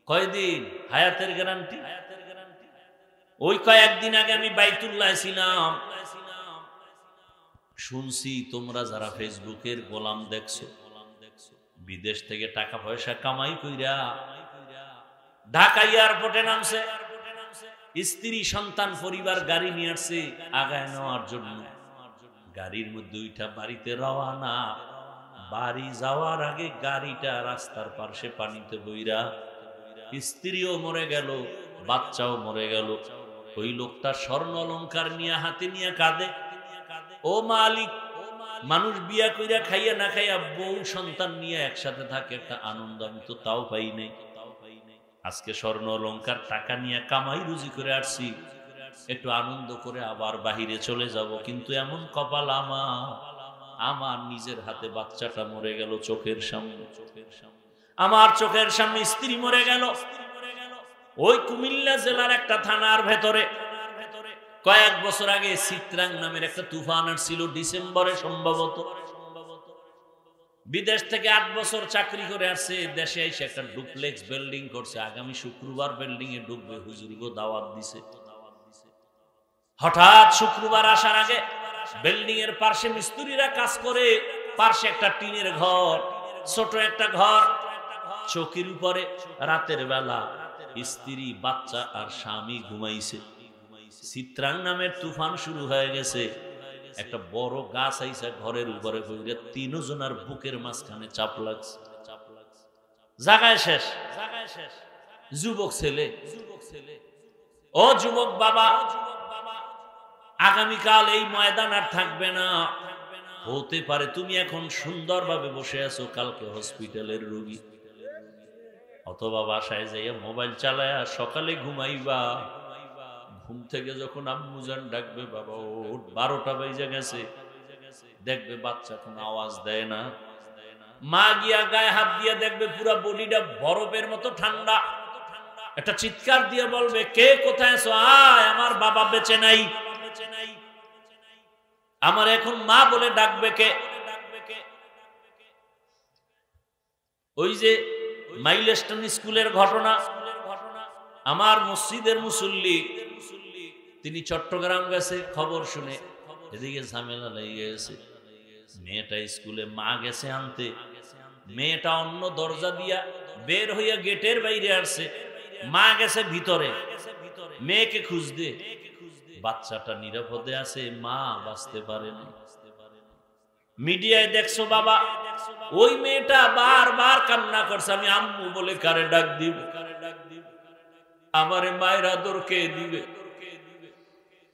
কয়দিন হায়াতের গ্যারান্টি? ওই কয়েকদিন আগে আমি বাইতুল্লাহ ছিলাম, শুনছি তোমরা যারা ফেসবুকের গোলাম দেখছো, বিদেশ থেকে টাকা পয়সা কামাই কইরা ঢাকা এয়ারপোর্টে নামছে, স্ত্রী সন্তান পরিবার গাড়ি নিয়ে আসছে আগায় নেওয়ার জন্য। গাড়ির মধ্যে উঠা বাড়িতে রওয়ানা। বাড়ি যাওয়ার আগে গাড়িটা রাস্তার পাশে পানিতে বইরা, স্ত্রীও মরে গেল, বাচ্চাও মরে গেল। ওই লোকটা স্বর্ণ অলংকার নিয়ে হাতে নিয়ে কাঁদে, ও মালিক, মানুষ বিয়া কইরা খাইয়া না খাইয়া বউ সন্তান নিয়ে একসাথে থাকে, একটা আনন্দ আমি তো তাও পাই নাই। আজকে স্বর্ণ অলংকার টাকা নিয়ে কামাই রুজি করে আসছি, একটু আনন্দ করে আবার বাহিরে চলে যাব, কিন্তু এমন কপাল আমার নিজের হাতে বাচ্চাটা মরে গেল চোখের সামনে। আমার চোখের সামনে স্ত্রী মরে গেল। ওই কুমিল্লা জেলার একটা থানার ভেতরে কয়েক বছর আগে চিত্রাং নামের একটা তুফান আসছিল, ডিসেম্বরে সম্ভবত। বিদেশ থেকে 8 বছর চাকরি করে আসছে, দেশে এসে একটা ডুপ্লেক্স বিল্ডিং করছে। আগামী শুক্রবার বিল্ডিং এ ঢুকবে, হুজুরগো দাওয়াত দিছে। হঠাৎ শুক্রবার আসার আগে বিল্ডিং এর পাশে মিস্ত্রিরা কাজ করে, পাশে একটা টিনের ঘর, ছোট একটা ঘর, চৌকির উপরে রাতের বেলা স্ত্রী, বাচ্চা আর স্বামী ঘুমাইছে। চিত্রাং নামের তুফান শুরু হয়ে গেছে। একটা বড় গাছ আইসা ঘরের উপরে পড়ে, তিনজনের বুকের মাঝখানে চাপ লাগছে। জায়গায় শেষ। যুবক ছেলে, ও যুবক বাবা, আগামীকাল এই ময়দান আর থাকবে না। হতে পারে তুমি এখন সুন্দরভাবে বসে আছো, কালকে হসপিটালের রোগী। অথবা বাসায় যাইয়া মোবাইল চালায়া সকালে ঘুমাইবা। ঘুম থেকে যখন আম্মুজান ডাকবে, বাবা ওঠ, 12টা বেজে গেছে, দেখবে বাচ্চা কোনো আওয়াজ দেয় না। মা গিয়া গায়ে হাত দিয়ে দেখবে পুরো বডিটা বরফের মতো ঠান্ডা। একটা চিৎকার দিয়ে বলবে, কে কোথায় আছো? আয়, আমার বাবা বেঁচে নাই, আমার এখন মা বলে ডাকবে কে? ওই যে মাইলস্টোন স্কুলের ঘটনা, আমার মসজিদের মুসল্লি, তিনি চট্টগ্রাম গেছে, খবর শুনে এদিকে ঝামেলা লেগে গেছে। মেয়েটা স্কুলে, মা গেছে আনতে, মেয়েটা অন্য দরজা দিয়া বের হইয়া গেটের বাইরে আসছে, মা গেছে ভিতরে মেয়েকে খুঁজতে। বাচ্চাটা নিরাপদে আছে, মা বাঁচতে পারে না। মিডিয়ায় দেখছো বাবা, ওই মেয়েটা বারবার কান্না করছে, আমি আম্মু বলে কারে ডাক দিব, আমারে মায়ের আদর কে দিবে?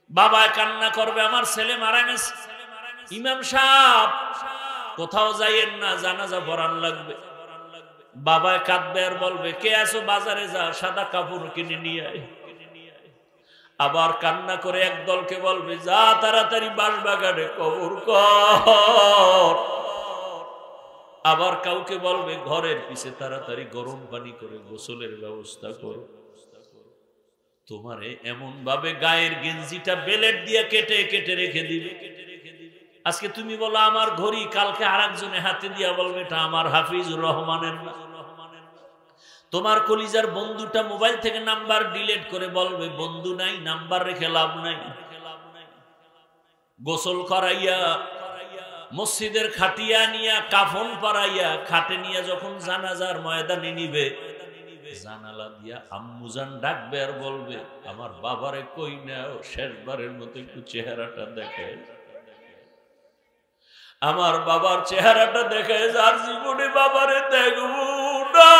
বাবা কান্না করবে, আমার ছেলে মারা গেছে, ইমাম সাহেব কোথাও যাইয়েন না, জানাজা পড়ান লাগবে। বাবা কাঁদবে আর বলবে, কে আছো? বাজারে যা, সাদা কাপড় কিনে নিয়ে আয়। আবার কান্না করে একদলকে বলবে, যা তাড়াতাড়ি বাঁশবাগানে কবর কর। আবার কাউকে বলবে, ঘরের পিছে তাড়াতাড়ি গরম পানি করে গোসলের ব্যবস্থা করো। তোমারে এমন ভাবে গায়ের গেঞ্জিটা বেলেট দিয়ে কেটে কেটে রেখে দিবে। আজকে তুমি বলো আমার ঘড়ি, কালকে আরেকজনে হাতে দিয়া বলবে এটা আমার হাফিজুর রহমানের না। তোমার কলিজার বন্ধুটা মোবাইল থেকে নাম্বার ডিলিট করে বলবে বন্ধু নাই, নাম্বার রেখে লাভ নাই। গোসল করাইয়া মসজিদের খাটিয়া নিয়া কাফন পরাইয়া খাটে নিয়ে যখন জানাজার ময়দানে নিবে, জানালা দিয়া আম্মুজান ডাকবে আর বলবে, আমার বাবারে কই নাও, শেষবারের মতো একটু চেহারাটা দেখে। আমার বাবার চেহারাটা দেখে, যার জীবনে বাবারে দেখবো না।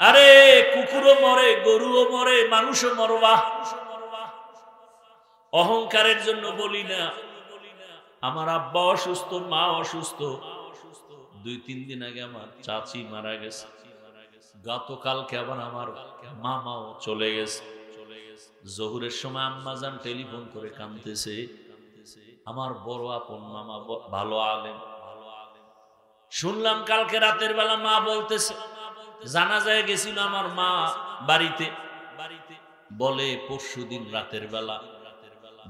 আরে কুকুরও মরে, গরুও মরে, মানুষও মরবা। অহংকারের জন্য বলি না। আমার আব্বা অসুস্থ, মা অসুস্থ, 2-3 দিন আগে আমার চাচি মারা গেছে, গতকালকে আবার আমার মামাও চলে গেছে। জোহরের সময় আম্মাজান টেলিফোন করে কাঁদতেছে, আমার বড় আপন মামা, ভালো আলেম। শুনলাম কালকে রাতের বেলা মা বলতেছে, জানাজায় গেছিল আমার মা বাড়িতে, বলে পরশুদিন রাতের বেলা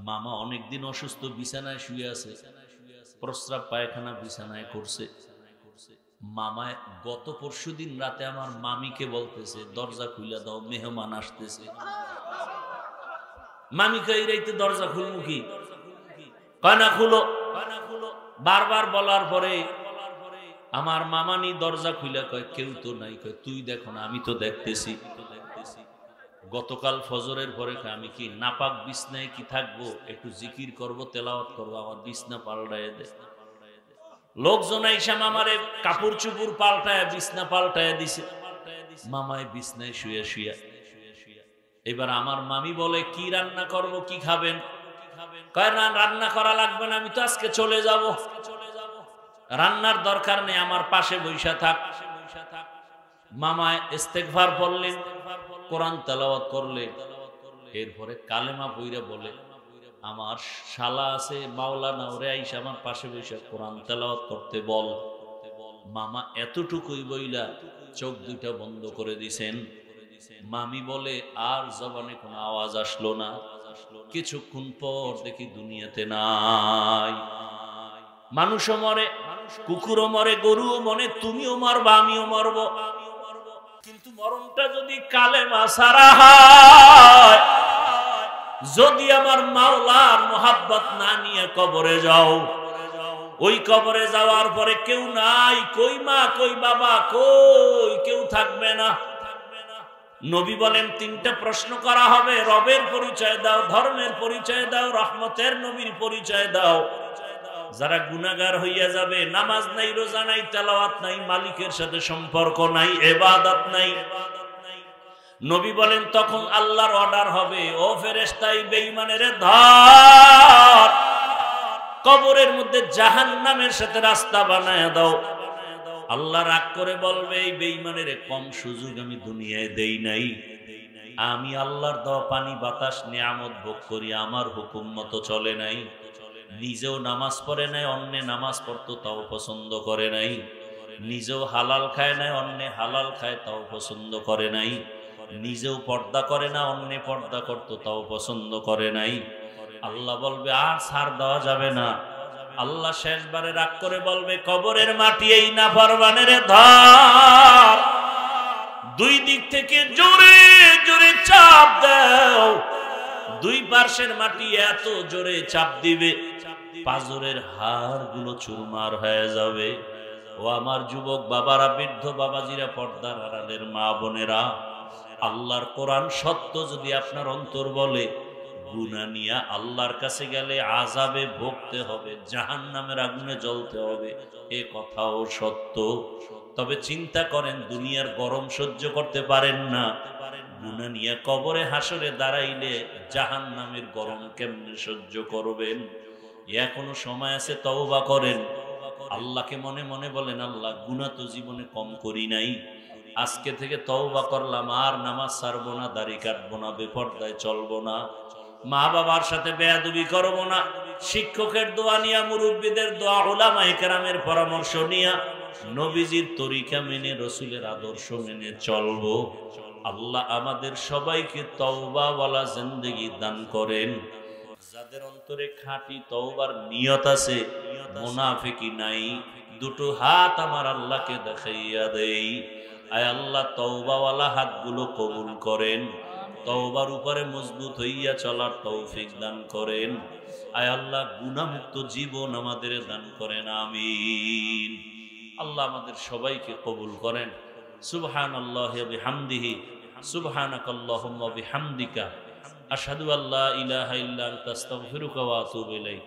মামা অনেকদিন অসুস্থ, বিছানায় শুয়ে আছে, প্রস্রাব পায়খানা বিছানায় করছে। মামা গত পরশুদিন রাতে আমার মামিকে বলতেছে, দরজা খুলে দাও, মেহমান আসতেছে। মামিকে এই রাইতে দরজা খুলবো কি? কয় না খুলো। বারবার বলার পরে আমার মামানি দরজা খুলে কয়, কেউ তো নাই। কয়, তুই দেখো না, আমি তো দেখতেছি। গতকাল ফজরের পরে আমি কি নাপাক বিছনায় কি থাকবো? একটু জিকির করব, তেলাওয়াত করবো, আমার বিছনা পাল্টায় দে। লোকজন আইসা মামারে কাপড় চুপড় পাল্টায়, বিছনা পাল্টায় দিছে। মামায় বিছনায় শুয়ে শুয়ে। এবার আমার মামি বলে, কি রান্না করব, কি খাবেন? কয় না, রান্না করা লাগবে না, আমি তো আজকে চলে যাব, রান্নার দরকার নেই, আমার পাশে বৈশা থাক। মামায় ইস্তেগফার পড়লেন, কোরআন তেলাওয়াত করলেন, এরপরে কালেমা পইরা বলে, আমার শালা আছে মাওলানা, ওরে আইসা আমার পাশে বৈশা কোরআন তেলাওয়াত করতে বল। মামা এতটুকুই বইলা চোখ দুইটা বন্ধ করে দিছেন। মামি বলে আর জবানে কোনো আওয়াজ আসলো না। কিছুক্ষণ পর দেখি দুনিয়াতে নাই। মানুষও মরে, কুকুরও মরে, গরুও মরে, তুমিও মরবা, আমিও মরব। কিন্তু মরণটা যদি কালেমা ছাড়া হয়, যদি আমার মাওলার মোহাব্বত না নিয়ে কবরে যাও, ওই কবরে যাওয়ার পরে কেউ নাই, কই মা কই বাবা কই, কেউ থাকবে না। নবী বলেন তিনটা প্রশ্ন করা হবে, রবের পরিচয় দাও, ধর্মের পরিচয় দাও, রহমতের নবীর পরিচয় দাও। যারা গুনাহগার হইয়া যাবে, নামাজ নাই, রোজা নাই, তেলাওয়াত নাই, মালিকের সাথে সম্পর্ক নাই, ইবাদত নাই, নবী বলেন তখন আল্লাহর অর্ডার হবে, ও ফেরেশতা এই বেঈমানের ধর, কবরের মধ্যে জাহান্নামের সাথে রাস্তা বানায়া দাও। আল্লাহ রাগ করে বলবে, এই বেঈমানের কম সুযোগ আমি দুনিয়ায় দেই নাই। আমি আল্লাহর দেওয়া পানি বাতাস নিয়ামত ভোগ করি, আমার হুকুম মতো চলে নাই। নিজেও নামাজ পড়ে নাই, অন্যে নামাজ পড়তো তাও পছন্দ করে নাই। নিজেও হালাল খায় নাই, অন্যে হালাল খায় তাও পছন্দ করে নাই। নিজেও পর্দা করে না, অন্যে পর্দা করতো তাও পছন্দ করে নাই। আল্লাহ বলবে আর ছাড় দেওয়া যাবে না। আল্লাহ শেষবারে রাগ করে বলবে, কবরের মাটি এই নাফরমানের ধর, দুই দিক থেকে জোরে জোরে চাপ দাও। দুই পার্শ্বের মাটি এত জোরে চাপ দিবে, পাজরের হাড়গুলো চুরমার হয়ে যাবে। ও আমার যুবক বাবারা, বৃদ্ধ বাবাজিরা, পর্দার আড়ালের মা বোনেরা, আল্লাহর কোরআন সত্য যদি আপনার অন্তর বলে, গুনাহ নিয়ে আল্লাহর কাছে গেলে আযাবে ভুগতে হবে, জাহান্নামের আগুনে জ্বলতে হবে, এ কথাও সত্য। তবে চিন্তা করেন, দুনিয়ার গরম সহ্য করতে পারেন না, গুনাহ নিয়ে কবরে হাসরে দাঁড়াইলে জাহান্নামের গরম কেমনে সহ্য করবেন? এখনো সময় আছে, তওবা করেন। আল্লাহকে মনে মনে বলেন, আল্লাহ গুনাহ তো জীবনে কম করি নাই, আজকে থেকে তওবা করলাম, আর নামাজ ছাড়বো না, দাড়ি কাটবো না, বেপরদায় চলবো না, মা বাবার সাথে বেয়াদবি করবো না, শিক্ষকের দোয়া নিয়া, মুরব্বীদের দোয়া, উলামায়ে কেরামের পরামর্শ নিয়া, নবীজির তরিকা মেনে, রসুলের আদর্শ মেনে চলবো। আল্লাহ আমাদের সবাইকে তওবাওয়ালা জিন্দেগি দান করেন। যাদের অন্তরে খাঁটি তওবার নিয়ত আছে, মুনাফিকি নাই, দুটো হাত আমার আল্লাহকে দেখাইয়া দেই। আয় আল্লাহ, তওবাওয়ালা হাতগুলো কবুল করেন, তওবার উপরে মজবুত হইয়া চলার তৌফিক দান করেন। আয় আল্লাহ, গুনাহমুক্ত জীবন আমাদের দান করেন, আমিন। আল্লাহ আমাদের সবাইকে কবুল করেন। সুবহানাল্লাহি ওয়া বিহামদিহি, সুবহানাকাল্লাহুম্মা ওয়া বিহামদিকা, আশহাদু আল্লা ইলাহা ইল্লা আনতা আস্তাগফিরুকা ওয়া আতুবু ইলাইক।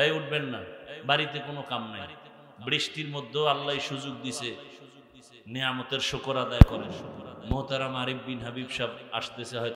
এই উঠবেন না, বাড়িতে কোনো কাম নাই, বৃষ্টির মধ্যেও আল্লাহ সুযোগ দিছে, নিয়ামতের শুকর আদায় করেন। মোহতারাম আরিফ বিন হাবিব সাহেব আসতেছে হয়তো।